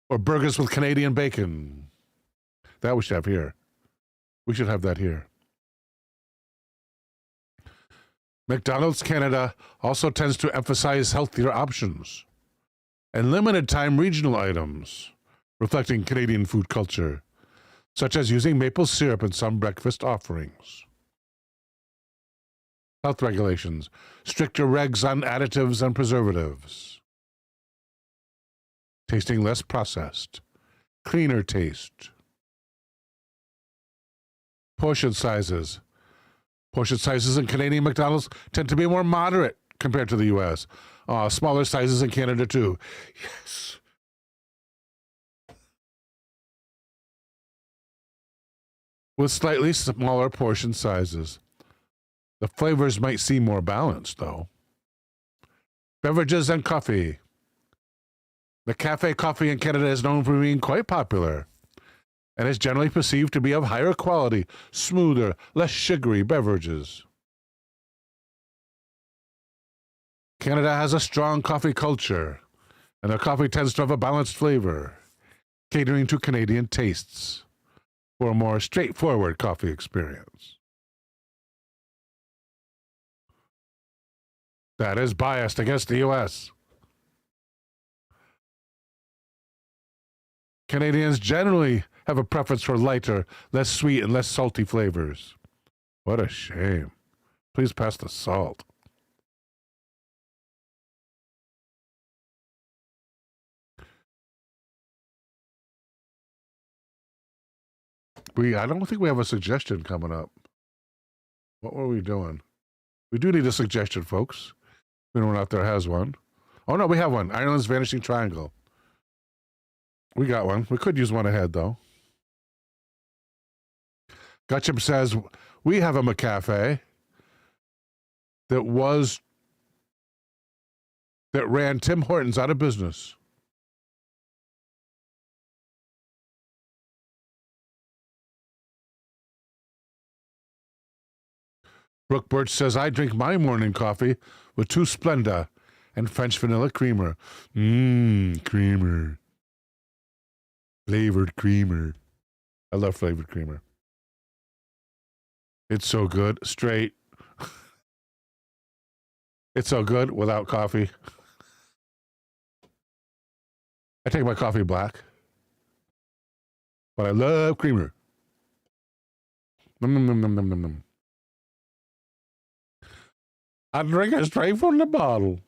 Speaker 1: Or burgers with Canadian bacon. That we should have here. We should have that here. McDonald's Canada also tends to emphasize healthier options and limited-time regional items, reflecting Canadian food culture, such as using maple syrup in some breakfast offerings. Health regulations, stricter regs on additives and preservatives. Tasting less processed, cleaner taste. Portion sizes. Portion sizes in Canadian McDonald's tend to be more moderate compared to the U.S. Smaller sizes in Canada too. Yes. With slightly smaller portion sizes. The flavors might seem more balanced, though. Beverages and coffee. The cafe coffee in Canada is known for being quite popular and is generally perceived to be of higher quality, smoother, less sugary beverages. Canada has a strong coffee culture, and their coffee tends to have a balanced flavor, catering to Canadian tastes for a more straightforward coffee experience. That is biased against the U.S. Canadians generally have a preference for lighter, less sweet, and less salty flavors. What a shame. Please pass the salt. I don't think we have a suggestion coming up. What were we doing? We do need a suggestion, folks. If anyone out there has one. Oh, no, we have one. Ireland's Vanishing Triangle. We got one. We could use one ahead, though. Gutchum says, we have a McCafe that ran Tim Hortons out of business. Brooke Birch says, I drink my morning coffee with 2 Splenda and French vanilla creamer. Creamer. Flavored creamer. I love flavored creamer. It's so good. Straight. It's so good without coffee. I take my coffee black. But I love creamer. Nom, nom, nom, nom, nom, nom. I drink it straight from the bottle.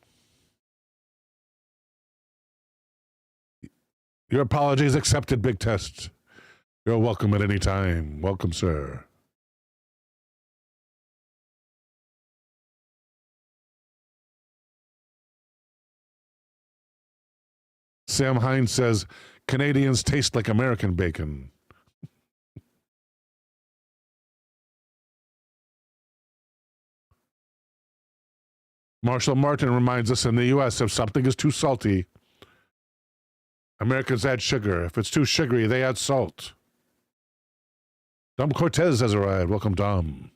Speaker 1: Your apologies accepted, Big Test. You're welcome at any time. Welcome, sir. Sam Hines says, Canadians taste like American bacon. Marshall Martin reminds us in the U.S., if something is too salty, Americans add sugar. If it's too sugary, they add salt. Dom Cortez has arrived. Welcome, Dom.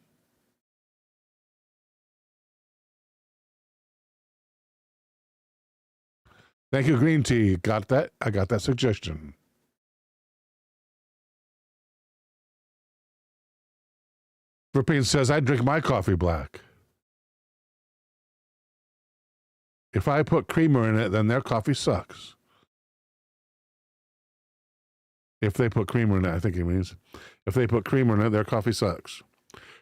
Speaker 1: Thank you, Green Tea. Got that? I got that suggestion. Verpine says, I drink my coffee black. If I put creamer in it, then their coffee sucks. If they put creamer in it, I think he means. If they put creamer in it, their coffee sucks.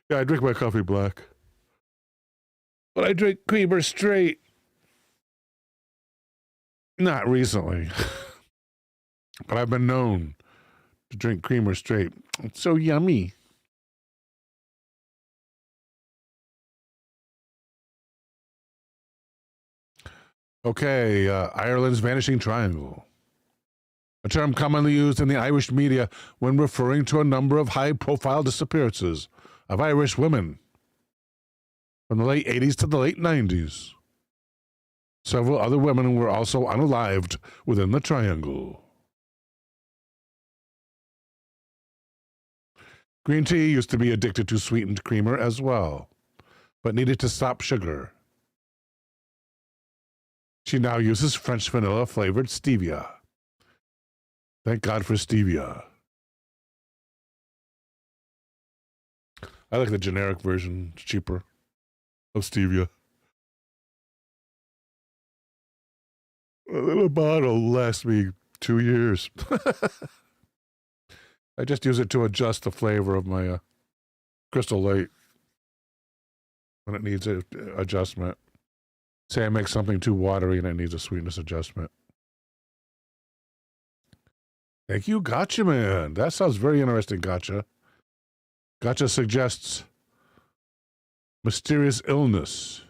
Speaker 1: Yeah, I drink my coffee black. But I drink creamer straight. Not recently. But I've been known to drink creamer straight. It's so yummy. Okay, Ireland's vanishing triangle. A term commonly used in the Irish media when referring to a number of high-profile disappearances of Irish women from the late 80s to the late 90s. Several other women were also unalived within the triangle. Green Tea used to be addicted to sweetened creamer as well, but needed to stop sugar. She now uses French vanilla-flavored stevia. Thank God for stevia. I like the generic version. It's cheaper. Of stevia. A little bottle lasts me 2 years. I just use it to adjust the flavor of my Crystal Light when it needs an adjustment. Say I make something too watery and it needs a sweetness adjustment. Thank you, Gotcha Man. That sounds very interesting, Gotcha. Gotcha suggests mysterious illness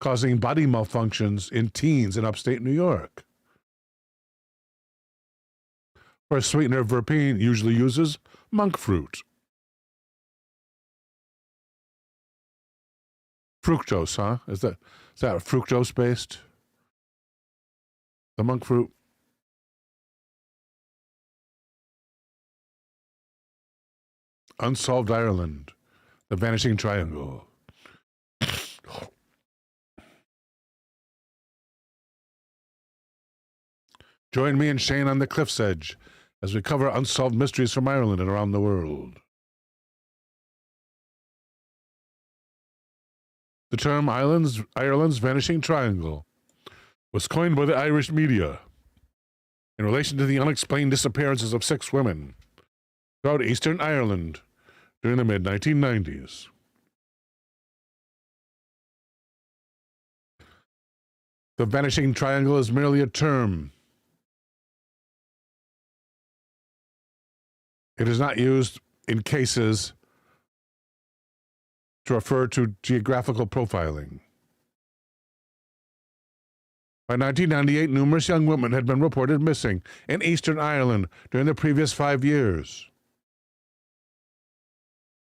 Speaker 1: causing body malfunctions in teens in upstate New York. For a sweetener, Verpine usually uses monk fruit. Fructose, huh? Is that fructose based? The monk fruit. Unsolved Ireland. The Vanishing Triangle. Join me and Shane on the cliff's edge as we cover unsolved mysteries from Ireland and around the world. The term Ireland's Vanishing Triangle was coined by the Irish media in relation to the unexplained disappearances of 6 women throughout Eastern Ireland during the mid-1990s. The Vanishing Triangle is merely a term. It is not used in cases to refer to geographical profiling. By 1998, numerous young women had been reported missing in Eastern Ireland during the previous 5 years.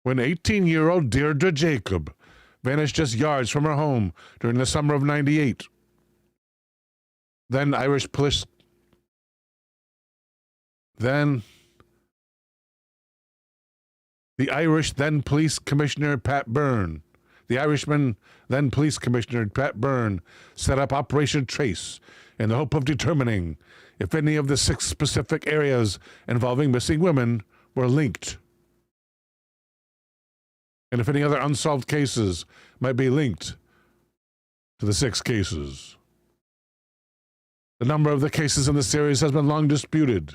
Speaker 1: When 18-year-old Deirdre Jacob vanished just yards from her home during the summer of '98. Then the Irish then Police Commissioner Pat Byrne, set up Operation Trace in the hope of determining if any of the 6 specific areas involving missing women were linked, and if any other unsolved cases might be linked to the 6 cases. The number of the cases in the series has been long disputed,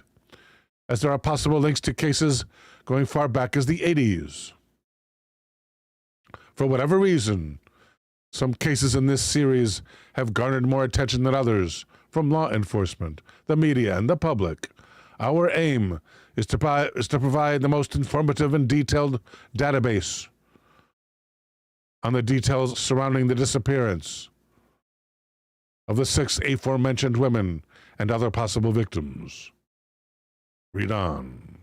Speaker 1: as there are possible links to cases going far back as the 80s. For whatever reason, some cases in this series have garnered more attention than others from law enforcement, the media, and the public. Our aim is to provide the most informative and detailed database on the details surrounding the disappearance of the 6 aforementioned women and other possible victims. Read on.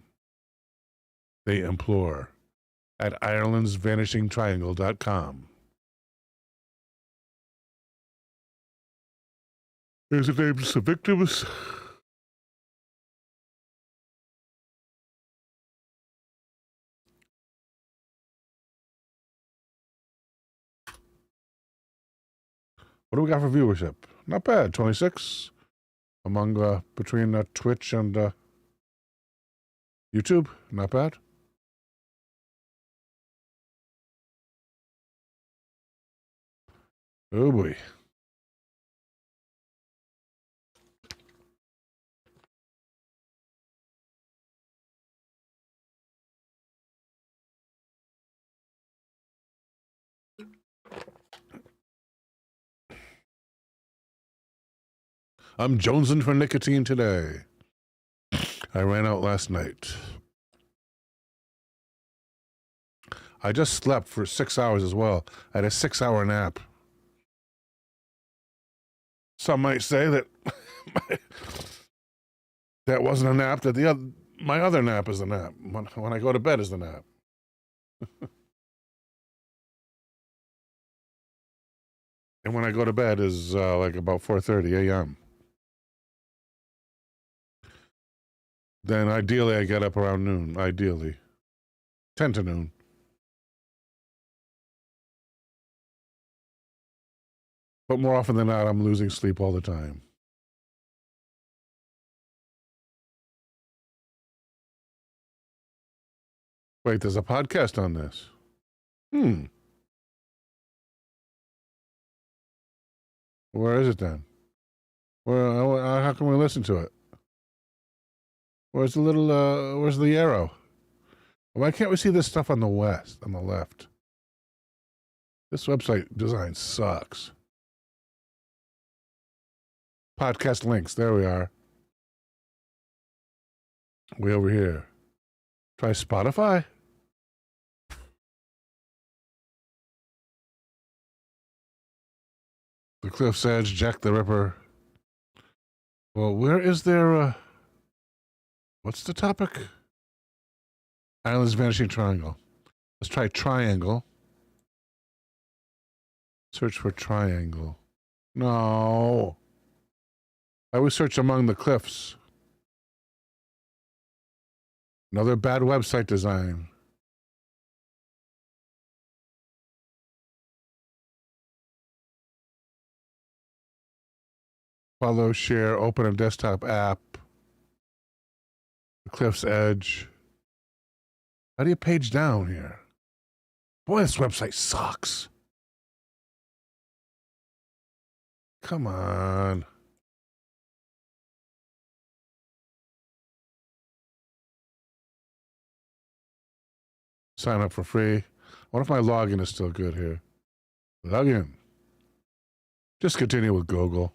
Speaker 1: They implore at IrelandsVanishingTriangle.com. Here's the names of the victims. What do we got for viewership? Not bad. 26 among between Twitch and YouTube. Not bad. Oh boy. I'm jonesing for nicotine today. I ran out last night. I just slept for 6 hours as well. I had a 6-hour nap. Some might say that that wasn't a nap, that my other nap is a nap. When I go to bed is the nap. And when I go to bed is like about 4:30 a.m. Then ideally I get up around noon, ideally. 10 to noon. But more often than not, I'm losing sleep all the time. Wait, there's a podcast on this. Where is it then? How can we listen to it? Where's the arrow? Why can't we see this stuff on the left? This website design sucks. Podcast links, there we are. Way over here. Try Spotify? The Cliff's Edge, Jack the Ripper. Well, where is there, what's the topic? Island's Vanishing Triangle. Let's try triangle. Search for triangle. No. I always search among the cliffs. Another bad website design. Follow, share, open a desktop app. The Cliff's Edge. How do you page down here? Boy, this website sucks. Come on. Sign up for free. I wonder if my login is still good here. Login. Just continue with Google.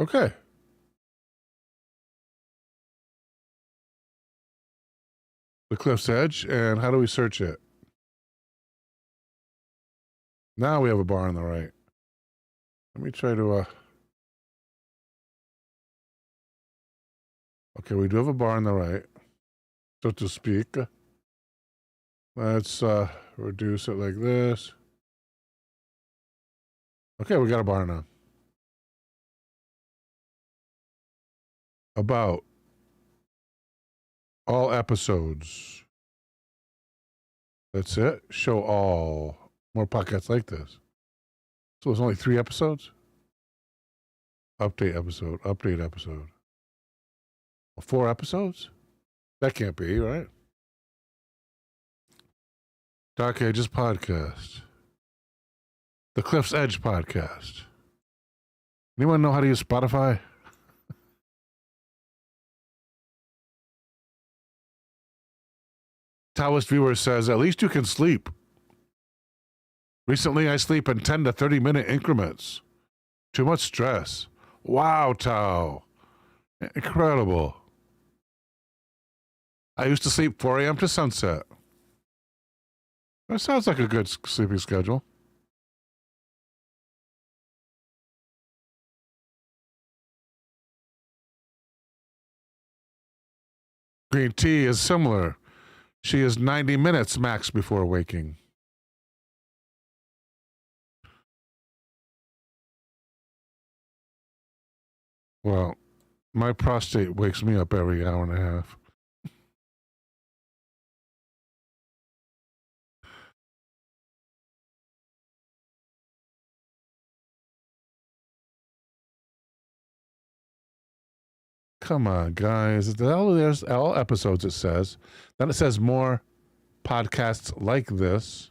Speaker 1: Okay. The Cliff's Edge, and how do we search it? Now we have a bar on the right. Let me try to, okay, we do have a bar on the right, so to speak. Let's reduce it like this. Okay, we got a bar now. About all episodes. That's it. Show all. More podcasts like this. So there's only 3 episodes? Update episode. Update episode. 4 episodes? That can't be, right? Dark Ages podcast. The Cliff's Edge podcast. Anyone know how to use Spotify? Taoist viewer says, at least you can sleep. Recently, I sleep in 10 to 30 minute increments. Too much stress. Wow, Tao. Incredible. I used to sleep 4 a.m. to sunset. That sounds like a good sleeping schedule. Green tea is similar. She is 90 minutes max before waking. Well, my prostate wakes me up every hour and a half. Come on, guys. There's all episodes, it says. Then it says more podcasts like this.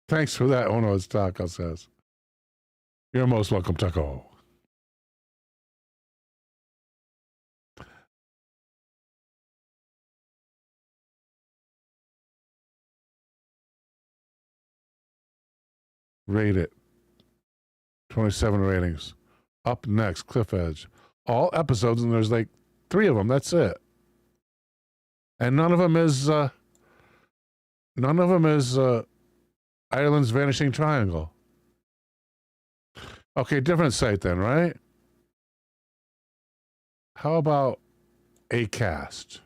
Speaker 1: Thanks for that. Oh, no, it's Taco says. You're most welcome, Taco. Rate it. 27 ratings. Up next, Cliff Edge. All episodes, and there's like 3 of them. That's it. And none of them is Ireland's Vanishing Triangle. Okay, different site then, right? How about Acast?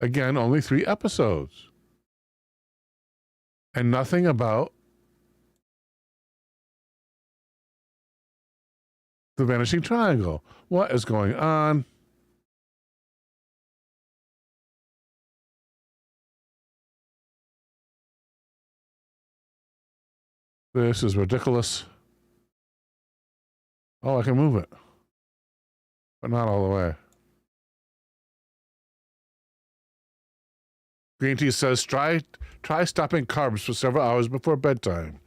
Speaker 1: Again, only 3 episodes. And nothing about the Vanishing Triangle. What is going on? This is ridiculous. Oh, I can move it. But not all the way. Green Tea says, try stopping carbs for several hours before bedtime.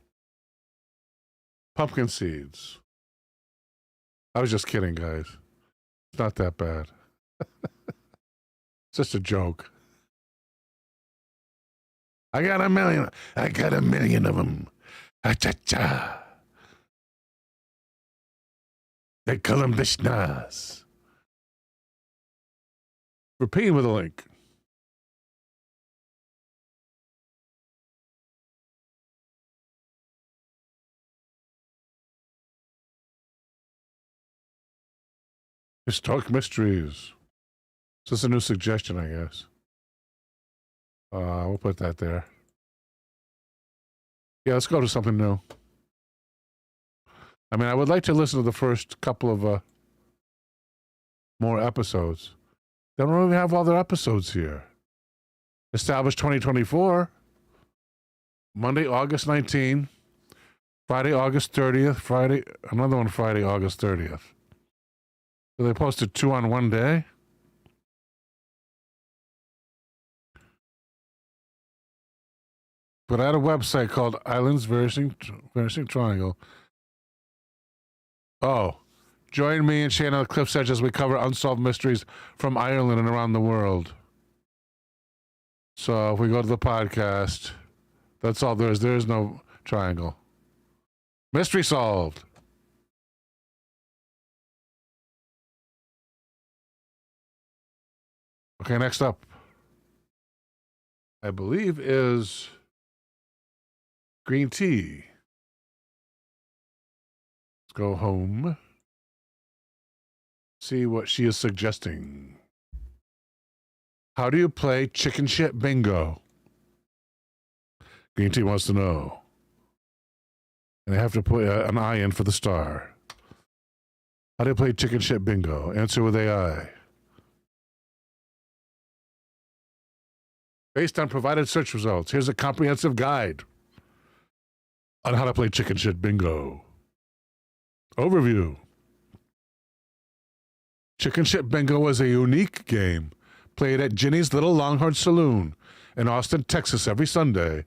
Speaker 1: Pumpkin seeds. I was just kidding, guys. It's not that bad. It's just a joke. I got a million of them. Cha-cha-cha. They call them the schnoz. Repeat with a link. Historic mysteries. This is a new suggestion, I guess. We'll put that there. Yeah, let's go to something new. I mean, I would like to listen to the first couple of more episodes. They don't even have all their episodes here. Established 2024. Monday, August 19th. Friday, August 30th. Another one Friday, August 30th. So they posted 2 on one day? But I had a website called Islands Vanishing Triangle. Oh, join me and Shane on the Cliff's Edge as we cover unsolved mysteries from Ireland and around the world. So if we go to the podcast, that's all there is. There is no triangle. Mystery solved. Okay, next up, I believe, is Green Tea. Let's go home. See what she is suggesting. How do you play chicken shit bingo? Green Tea wants to know. And I have to put an I in for the star. How do you play chicken shit bingo? Answer with AI. Based on provided search results, here's a comprehensive guide on how to play chicken shit bingo. Overview. Chicken shit bingo is a unique game played at Ginny's Little Longhorn Saloon in Austin, Texas every Sunday.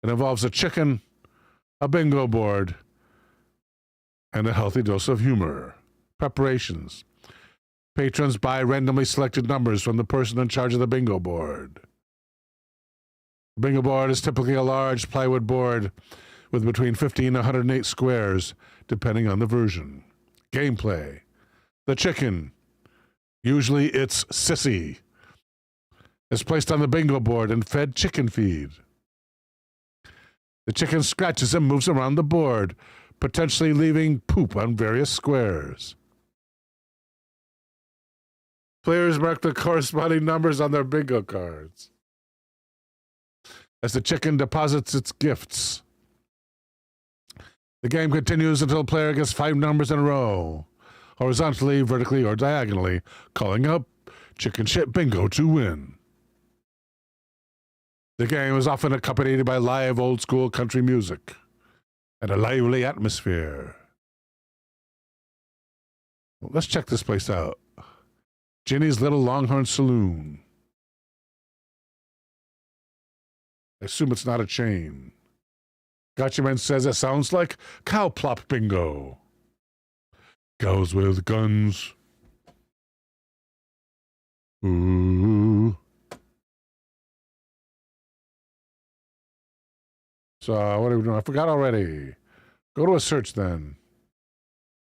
Speaker 1: It involves a chicken, a bingo board, and a healthy dose of humor. Preparations. Patrons buy randomly selected numbers from the person in charge of the bingo board. The bingo board is typically a large plywood board with between 50 and 108 squares, depending on the version. Gameplay. The chicken, usually it's Sissy, is placed on the bingo board and fed chicken feed. The chicken scratches and moves around the board, potentially leaving poop on various squares. Players mark the corresponding numbers on their bingo cards as the chicken deposits its gifts. The game continues until a player gets 5 numbers in a row, horizontally, vertically, or diagonally, calling up chicken shit bingo to win. The game is often accompanied by live old-school country music and a lively atmosphere. Well, let's check this place out. Ginny's Little Longhorn Saloon. I assume it's not a chain. Gotcha Man says it sounds like cow plop bingo. Goes with guns. Ooh. So, what are we doing? I forgot already. Go to a search then.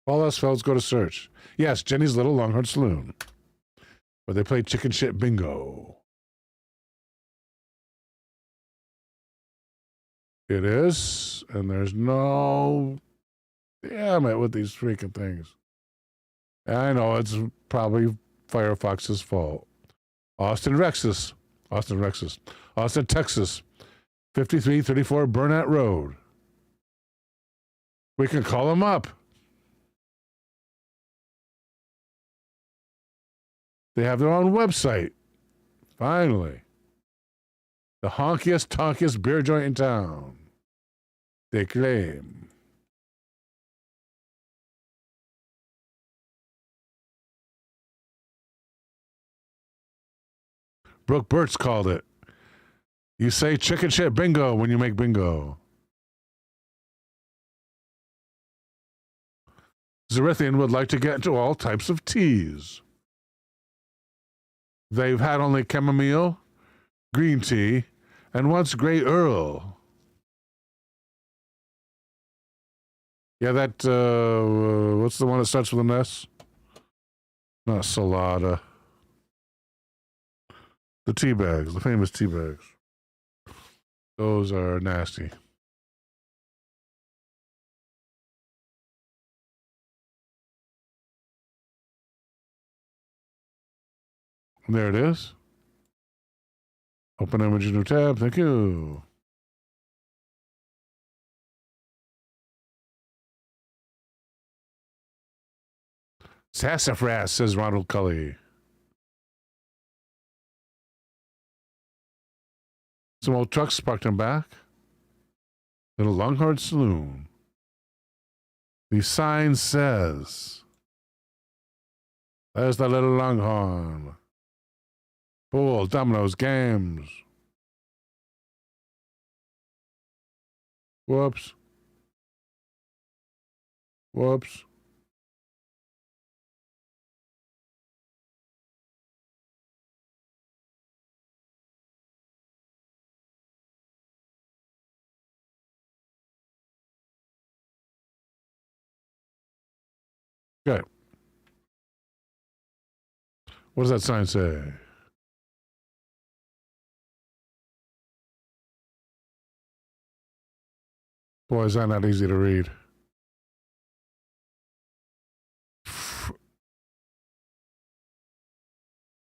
Speaker 1: All else fails, go to search. Yes, Jenny's Little Longhorn Saloon, where they play chicken shit bingo. It is, and there's no... Damn it with these freaking things. I know, it's probably Firefox's fault. Austin, Texas. Austin, Texas. 5334 Burnett Road. We can call them up. They have their own website. Finally. The honkiest, tonkiest beer joint in town. They claim. Brooke Burt's called it. You say chicken shit bingo when you make bingo. Zerithian would like to get into all types of teas. They've had only chamomile, green tea, and once Grey Earl. Yeah, that, what's the one that starts with an S? Not Salada. The tea bags, the famous tea bags. Those are nasty. And there it is. Open image, new tab. Thank you. Sassafras, says Ronald Cully. Some old trucks parked in back. Little Longhorn Saloon. The sign says, there's the Little Longhorn. Pool, dominoes, games. Whoops. Whoops. Okay. What does that sign say? Boy, is that not easy to read.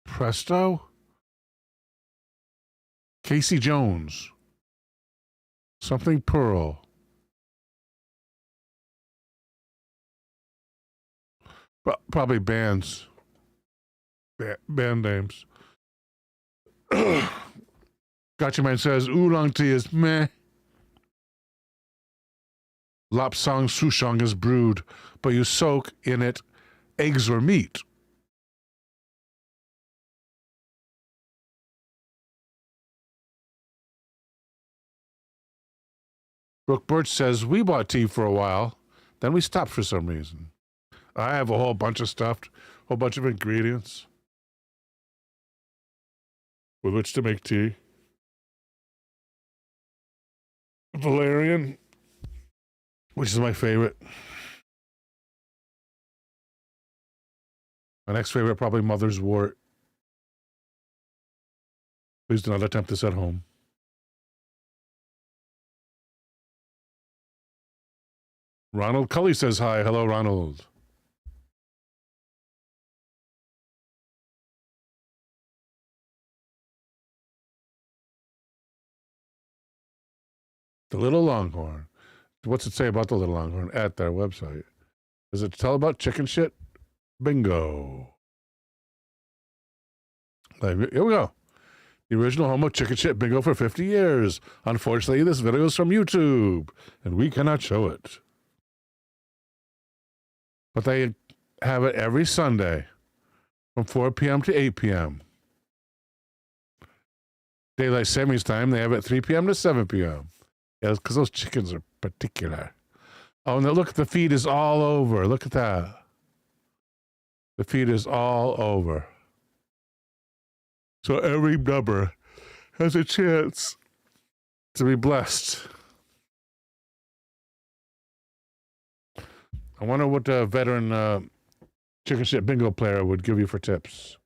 Speaker 1: Presto? Casey Jones. Something Pearl. Probably bands. Band names. Gotcha Man says, oolong tea is meh. Lapsang souchong is brewed, but you soak in it eggs or meat. Brooke Birch says, we bought tea for a while, then we stopped for some reason. I have a whole bunch of stuff, whole bunch of ingredients with which to make tea. Valerian, which is my favorite. My next favorite, probably Mother's Wort. Please do not attempt this at home. Ronald Cully says hi. Hello, Ronald. The Little Longhorn. What's it say about the Little Longhorn at their website? Does it tell about chicken shit? Bingo. Here we go. The original home of Chicken Shit Bingo for 50 years. Unfortunately, this video is from YouTube, and we cannot show it. But they have it every Sunday from 4 p.m. to 8 p.m. Daylight savings time, they have it 3 p.m. to 7 p.m. Yeah, because those chickens are particular. Oh, and look, the feed is all over. Look at that. The feed is all over. So every number has a chance to be blessed. I wonder what a veteran Chicken Shit Bingo player would give you for tips.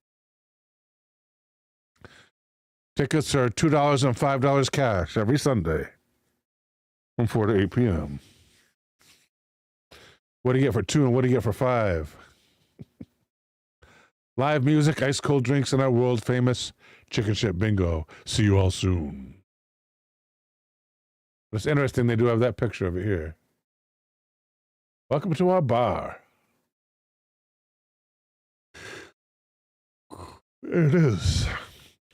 Speaker 1: Tickets are $2 and $5 cash every Sunday from 4 to 8 p.m. What do you get for 2 and what do you get for 5? Live music, ice cold drinks, and our world famous Chicken Shit Bingo. See you all soon. It's interesting they do have that picture over here. Welcome to our bar. There it is.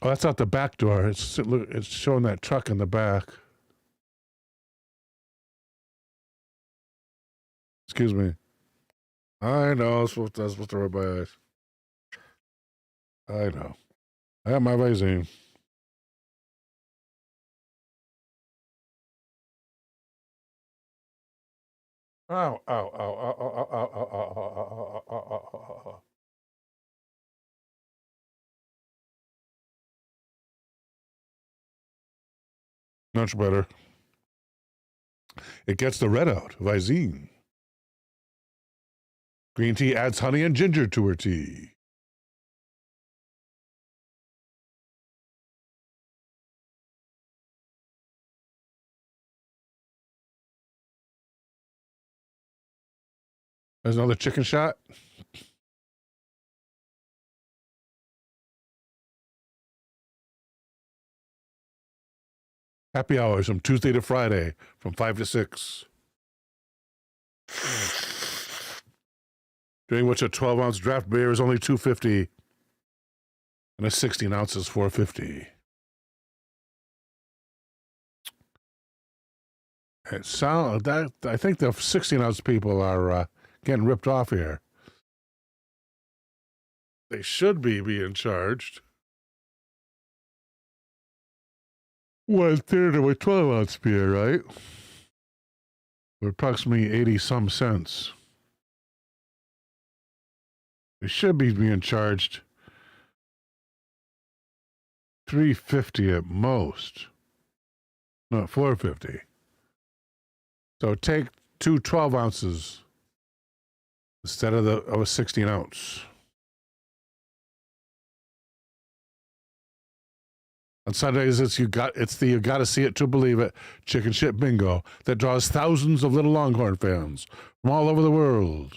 Speaker 1: Oh, that's out the back door. It's showing that truck in the back. Excuse me. I know. I'm supposed to rub my eyes. I know. I have my Visine. Ow, ow, ow, ow, ow, ow, ow, ow, ow, ow, ow, ow. Much better. It gets the red out. Visine. Green tea adds honey and ginger to her tea. There's another chicken shot. Happy hours from Tuesday to Friday from 5 to 6. During which a 12-ounce draft beer is only $2.50 and a 16 ounce is $4.50. It sound that I think the 16-ounce people are getting ripped off here. They should be being charged 1/3 of a 12-ounce beer, right? For approximately 80-some cents. They should be being charged $3.50 at most, not $4.50. So take 2 12 ounces instead of a 16 ounce. On Sundays, it's the you gotta see it to believe it Chicken Shit Bingo that draws thousands of little Longhorn fans from all over the world.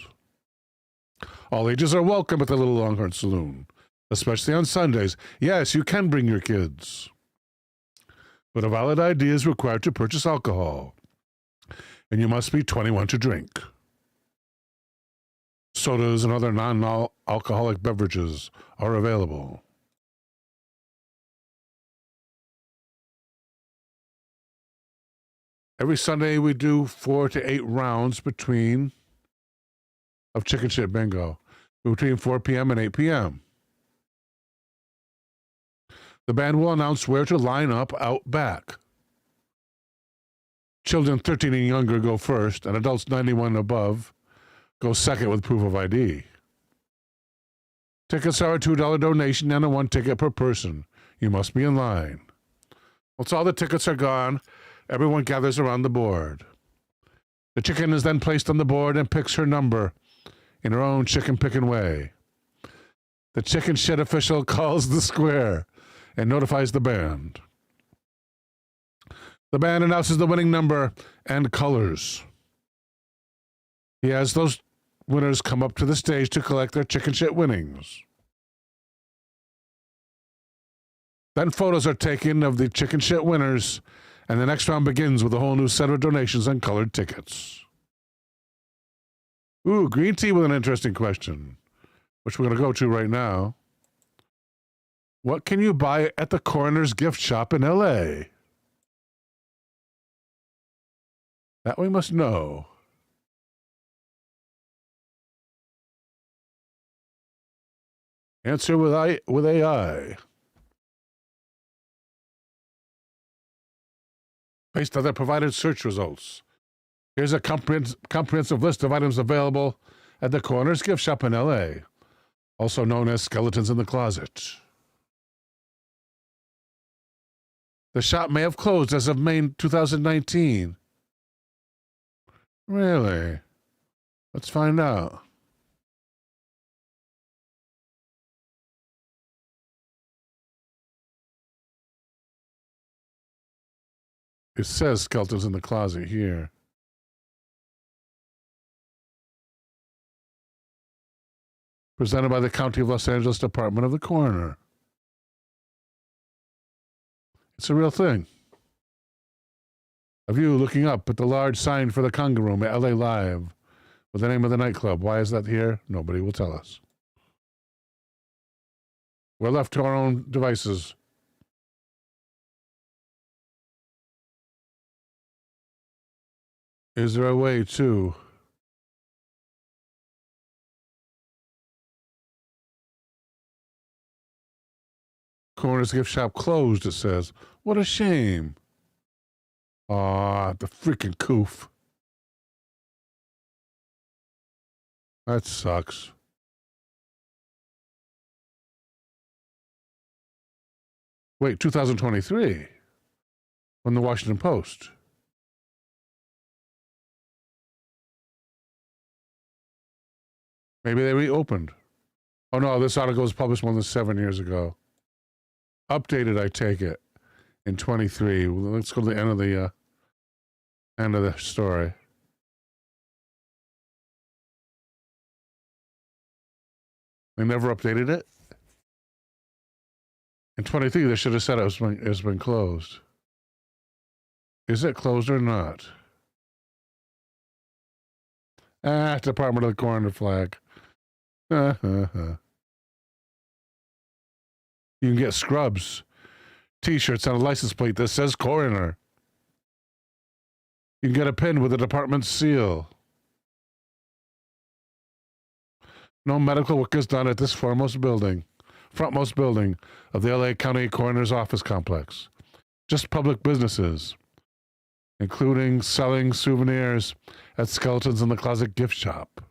Speaker 1: All ages are welcome at the Little Longhorn Saloon, especially on Sundays. Yes, you can bring your kids, but a valid ID is required to purchase alcohol, and you must be 21 to drink. Sodas and other non-alcoholic beverages are available. Every Sunday we do 4 to 8 rounds of Chicken Shit Bingo between 4 p.m. and 8 p.m. The band will announce where to line up out back. Children 13 and younger go first, and adults 91 and above go second with proof of ID. Tickets are a $2 donation and a 1 ticket per person. You must be in line. Once all the tickets are gone, everyone gathers around the board. The chicken is then placed on the board and picks her number in her own chicken-picking way. The chicken shit official calls the square and notifies the band. The band announces the winning number and colors. He has those winners come up to the stage to collect their chicken shit winnings. Then photos are taken of the chicken shit winners, and the next round begins with a whole new set of donations and colored tickets. Ooh, green tea with an interesting question, which we're going to go to right now. What can you buy at the Coroner's gift shop in L.A.? That we must know. Answer with AI. Based on the provided search results. Here's a comprehensive list of items available at the Coroner's gift shop in L.A., also known as Skeletons in the Closet. The shop may have closed as of May 2019. Really? Let's find out. It says Skeletons in the Closet here. Presented by the County of Los Angeles Department of the Coroner. It's a real thing. A view looking up at the large sign for the Conga Room at LA Live with the name of the nightclub. Why is that here? Nobody will tell us. We're left to our own devices. Is there a way to... Coroner's gift shop closed, it says. What a shame. Aw, the freaking coof. That sucks. Wait, 2023? From the Washington Post. Maybe they reopened. Oh no, this article was published more than 7 years ago. Updated, I take it, in 23. Let's go to the end of the story. They never updated it. In 23, they should have said it's been closed. Is it closed or not? Department of the Coroner flag. You can get scrubs, t-shirts, and a license plate that says Coroner. You can get a pin with the department's seal. No medical work is done at this frontmost building of the LA County Coroner's Office Complex. Just public businesses, including selling souvenirs at Skeletons in the Closet gift shop.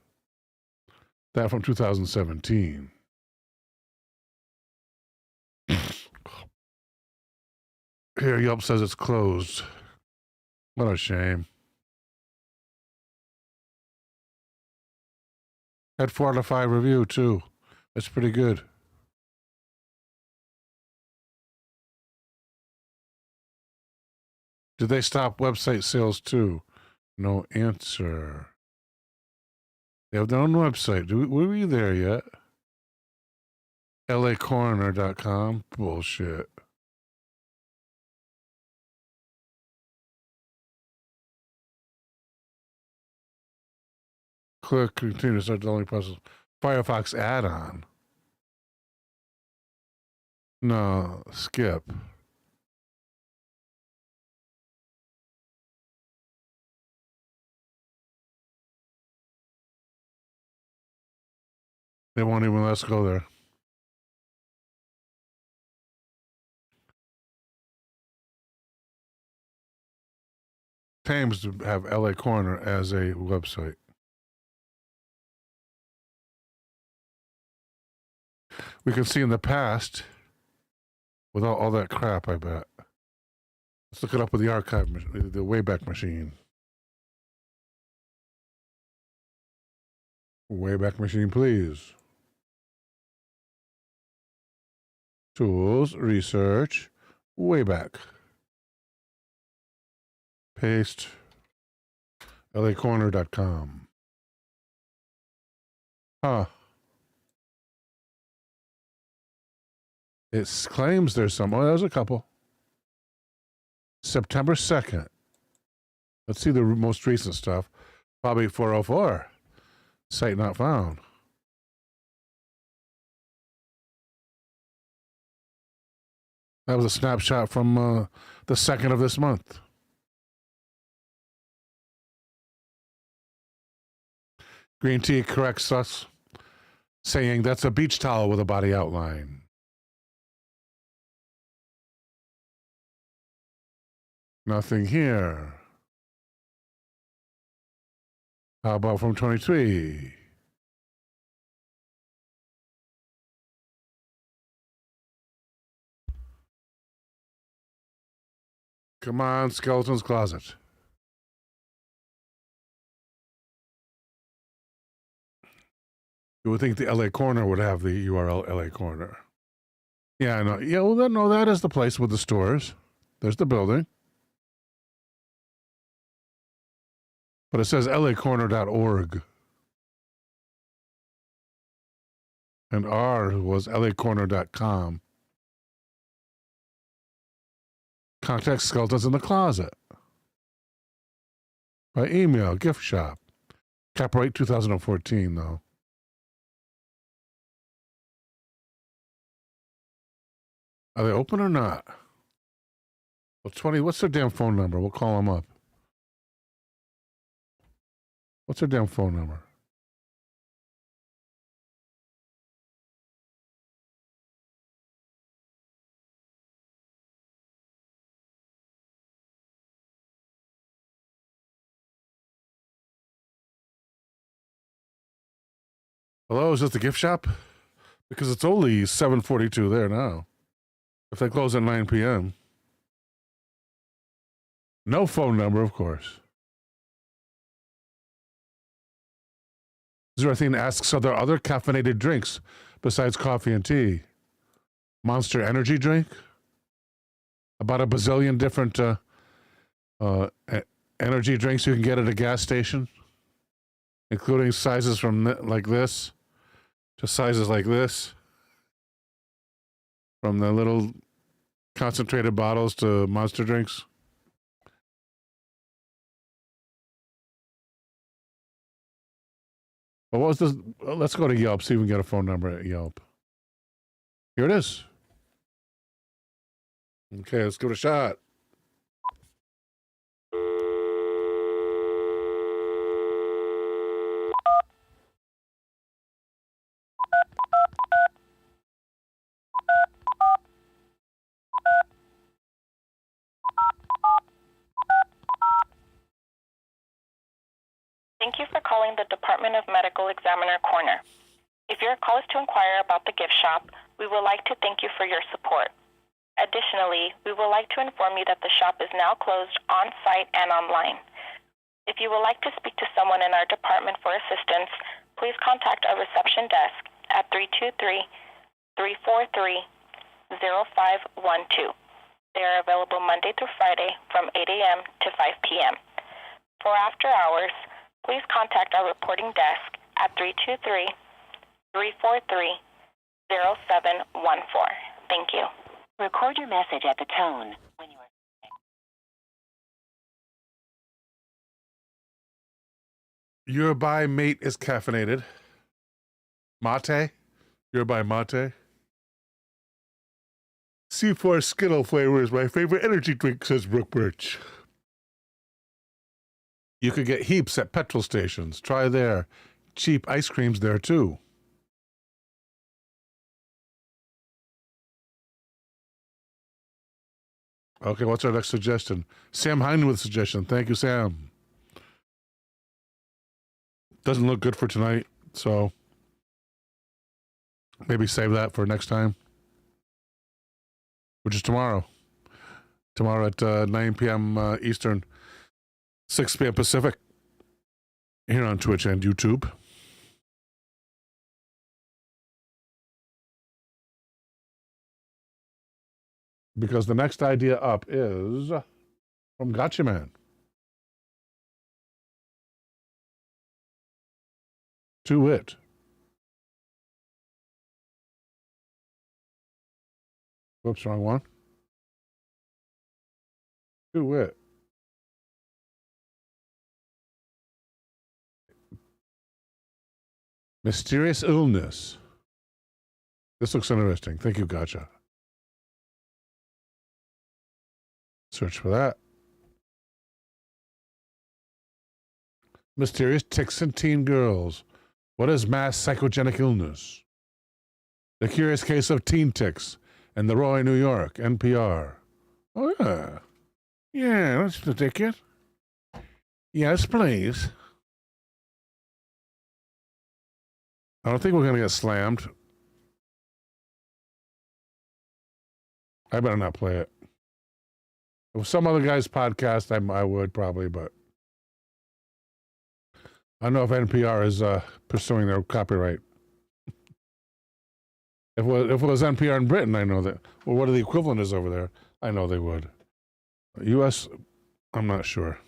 Speaker 1: That from 2017. Here, Yelp says it's closed. What a shame. Had 4 out of 5 review, too. That's pretty good. Did they stop website sales, too? No answer. They have their own website. Were we there yet? LACoroner.com? Bullshit. Click, continue to start the only process. Firefox add-on. No, skip. They won't even let us go there. Claims to have LA Coroner as a website. We can see in the past, without all that crap, I bet. Let's look it up with the archive, the Wayback Machine. Wayback Machine, please. Tools, research, Wayback. Paste, LACorner.com. Huh. It claims there's some. Oh, there's a couple. September 2nd. Let's see the most recent stuff. Probably 404. Site not found. That was a snapshot from the 2nd of this month. Green Tea corrects us, saying that's a beach towel with a body outline. Nothing here. How about from 23? Come on, Skeleton's Closet. You would think the LA Corner would have the URL LA Corner. Yeah, I know. Yeah, well, no, that is the place with the stores. There's the building. But it says lacorner.org. And R was lacorner.com. Contact Skeletons in the Closet. By email, gift shop. Copyright 2014, though. Are they open or not? Well, 20, what's their damn phone number? We'll call them up. What's their damn phone number? Hello, is this the gift shop? Because it's only 7:42 there now. If they close at 9 p.m. No phone number, of course. Zerathine asks, are there other caffeinated drinks besides coffee and tea? Monster energy drink? About a bazillion different energy drinks you can get at a gas station, including sizes from like this to sizes like this. From the little concentrated bottles to monster drinks. Well, what was this? Let's go to Yelp, see if we can get a phone number at Yelp. Here it is. Okay, let's give it a shot.
Speaker 4: Thank you for calling the Department of Medical Examiner Corner. If your call is to inquire about the gift shop, we would like to thank you for your support. Additionally, we would like to inform you that the shop is now closed on-site and online. If you would like to speak to someone in our department for assistance, please contact our reception desk at 323-343-0512. They are available Monday through Friday from 8 a.m. to 5 p.m. For after hours, please contact our reporting desk at 323-343-0714. Thank you. Record your message at the tone when you are...
Speaker 1: Your by mate is caffeinated. Mate? Your by mate? C4 Skittle flavor is my favorite energy drink, says Brooke Birch. You could get heaps at petrol stations. Try there. Cheap ice creams there, too. Okay, what's our next suggestion? Sam Hine with a suggestion. Thank you, Sam. Doesn't look good for tonight, so maybe save that for next time, which is tomorrow. Tomorrow at 9 p.m. Eastern, 6 p.m. Pacific, here on Twitch and YouTube. Because the next idea up is from Gotcha Man. To it. Whoops, wrong one. To it. Mysterious illness. This looks interesting. Thank you, Gotcha. Search for that. Mysterious ticks in teen girls. What is mass psychogenic illness? The curious case of teen ticks in Leroy, New York, NPR. Oh, yeah. Yeah, that's the ticket. Yes, please. I don't think we're going to get slammed. I better not play it. If some other guy's podcast, I would probably, but I don't know if NPR is pursuing their copyright. If it was NPR in Britain, I know that. Well, what are the equivalent is over there? I know they would. U.S., I'm not sure.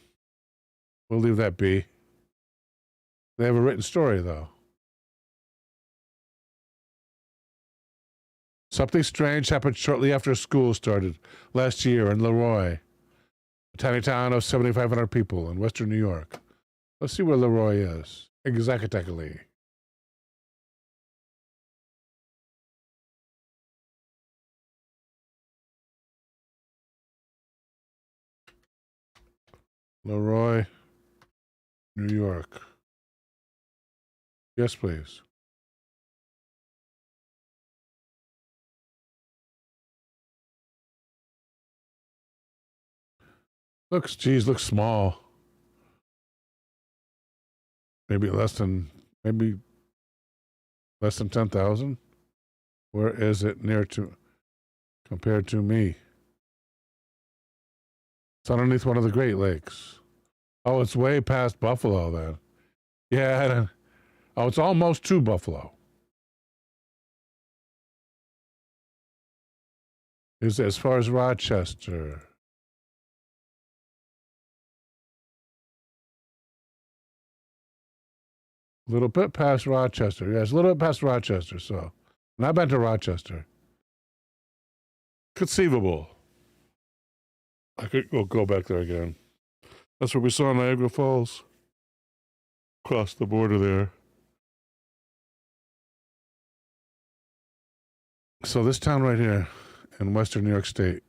Speaker 1: We'll leave that be. They have a written story, though. Something strange happened shortly after school started last year in Leroy, a tiny town of 7,500 people in western New York. Let's see where Leroy is, exactly. Leroy, New York. Yes, please. Looks small. Maybe less than 10,000. Where is it compared to me? It's underneath one of the Great Lakes. Oh, it's way past Buffalo then. Yeah. Oh, it's almost to Buffalo. Is as far as Rochester. A little bit past Rochester. Yeah, it's a little bit past Rochester, so. And I've been to Rochester. Conceivable. I could go back there again. That's where we saw Niagara Falls. Across the border there. So this town right here in western New York State.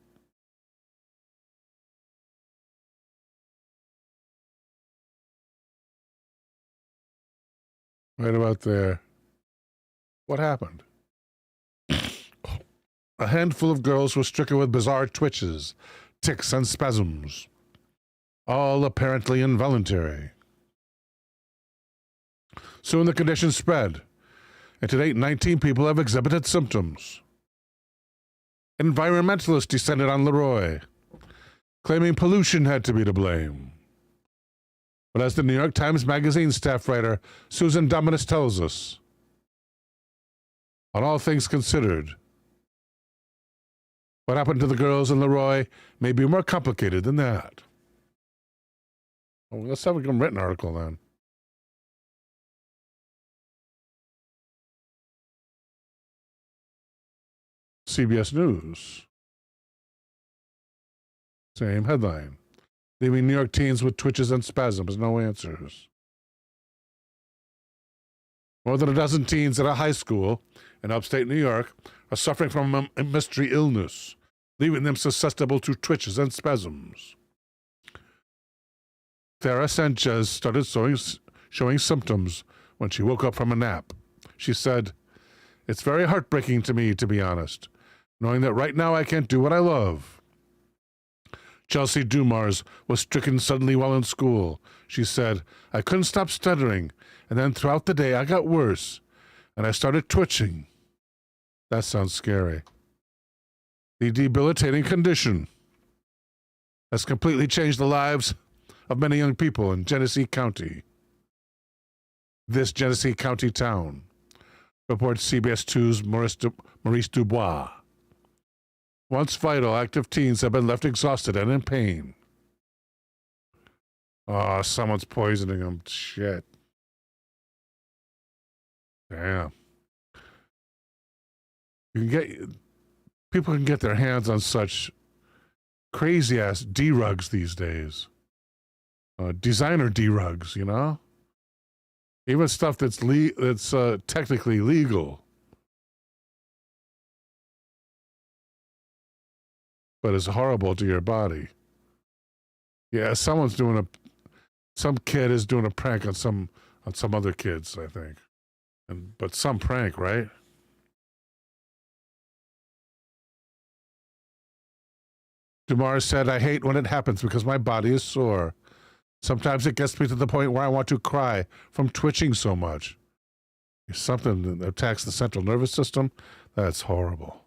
Speaker 1: Right about there. What happened? A handful of girls were stricken with bizarre twitches, tics, and spasms, all apparently involuntary. Soon the condition spread, and to date 19 people have exhibited symptoms. Environmentalists descended on Leroy, claiming pollution had to be to blame. But as the New York Times Magazine staff writer Susan Dominus tells us, on all things considered, what happened to the girls in Leroy may be more complicated than that. Well, let's have a written article then. CBS News. Same headline. Leaving New York teens with twitches and spasms, no answers. More than a dozen teens at a high school in upstate New York are suffering from a mystery illness, leaving them susceptible to twitches and spasms. Thera Sanchez started showing symptoms when she woke up from a nap. She said, "It's very heartbreaking to me, to be honest, knowing that right now I can't do what I love." Chelsea Dumars was stricken suddenly while in school. She said, "I couldn't stop stuttering, and then throughout the day I got worse, and I started twitching." That sounds scary. The debilitating condition has completely changed the lives of many young people in Genesee County. This Genesee County town, reports CBS 2's Maurice Dubois. Once vital, active teens have been left exhausted and in pain. Oh, someone's poisoning them. Shit. Damn. People can get their hands on such crazy-ass D-rugs these days. Designer D-rugs, you know? Even stuff that's technically legal. But is horrible to your body. Yeah, some kid is doing a prank on some other kids, I think. But some prank, right? Dumars said, I hate when it happens because my body is sore. Sometimes it gets me to the point where I want to cry from twitching so much. It's something that attacks the central nervous system. That's horrible.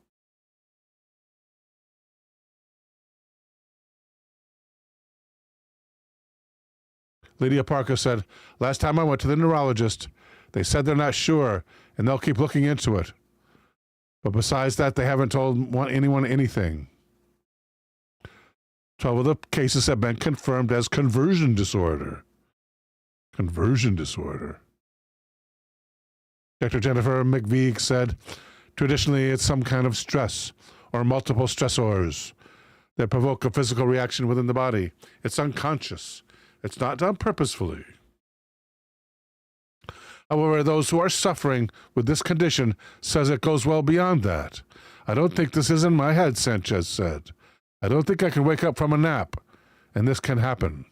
Speaker 1: Lydia Parker said, last time I went to the neurologist, they said they're not sure and they'll keep looking into it. But besides that, they haven't told anyone anything. 12 of the cases have been confirmed as conversion disorder. Conversion disorder. Dr. Jennifer McVeigh said, traditionally it's some kind of stress or multiple stressors that provoke a physical reaction within the body. It's unconscious. It's not done purposefully. However, those who are suffering with this condition says it goes well beyond that. I don't think this is in my head, Sanchez said. I don't think I can wake up from a nap, and this can happen.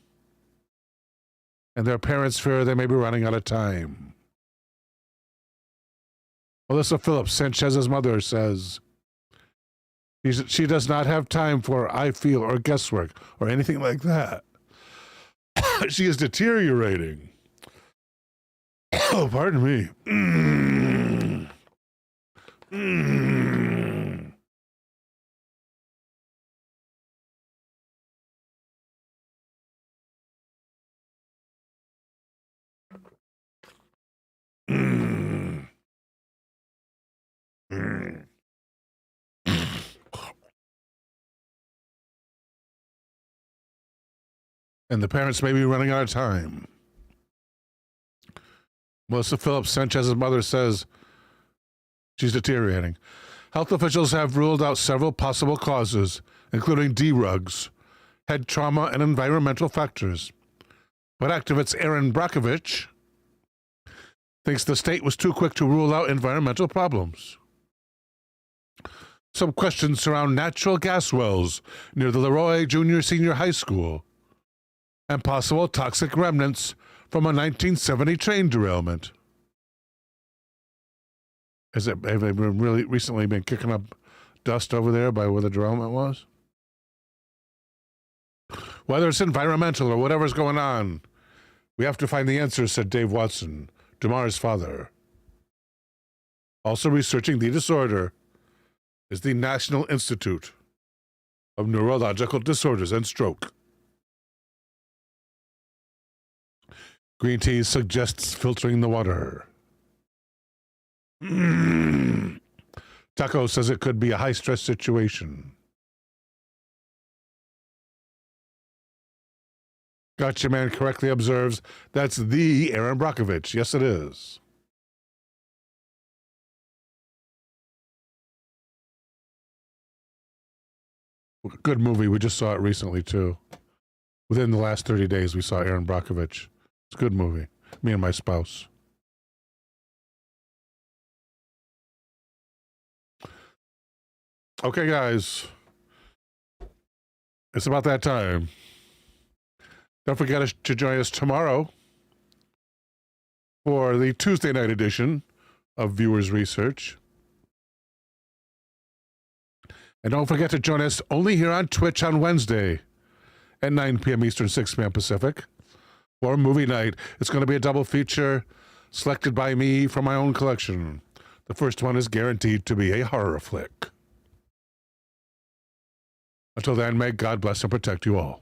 Speaker 1: And their parents fear they may be running out of time. Melissa Phillips, Sanchez's mother, says, she does not have time for I feel or guesswork or anything like that. She is deteriorating. Oh, pardon me. And the parents may be running out of time. Melissa Phillips, Sanchez's mother, says she's deteriorating. Health officials have ruled out several possible causes, including D-rugs, head trauma, and environmental factors. But activist Aaron Brockovich thinks the state was too quick to rule out environmental problems. Some questions surround natural gas wells near the Leroy Junior-Senior High School and possible toxic remnants from a 1970 train derailment. Have they really recently been kicking up dust over there by where the derailment was? Whether it's environmental or whatever's going on, we have to find the answers, said Dave Watson, Damar's father. Also researching the disorder is the National Institute of Neurological Disorders and Stroke. Green tea suggests filtering the water. Taco says it could be a high-stress situation. Gotcha Man correctly observes that's the Aaron Brockovich. Yes, it is. Good movie. We just saw it recently, too. Within the last 30 days, we saw Aaron Brockovich. It's a good movie. Me and my spouse. Okay, guys. It's about that time. Don't forget to join us tomorrow for the Tuesday night edition of Viewers Research. And don't forget to join us only here on Twitch on Wednesday at 9 p.m. Eastern, 6 p.m. Pacific for movie night. It's going to be a double feature selected by me from my own collection. The first one is guaranteed to be a horror flick. Until then, may God bless and protect you all.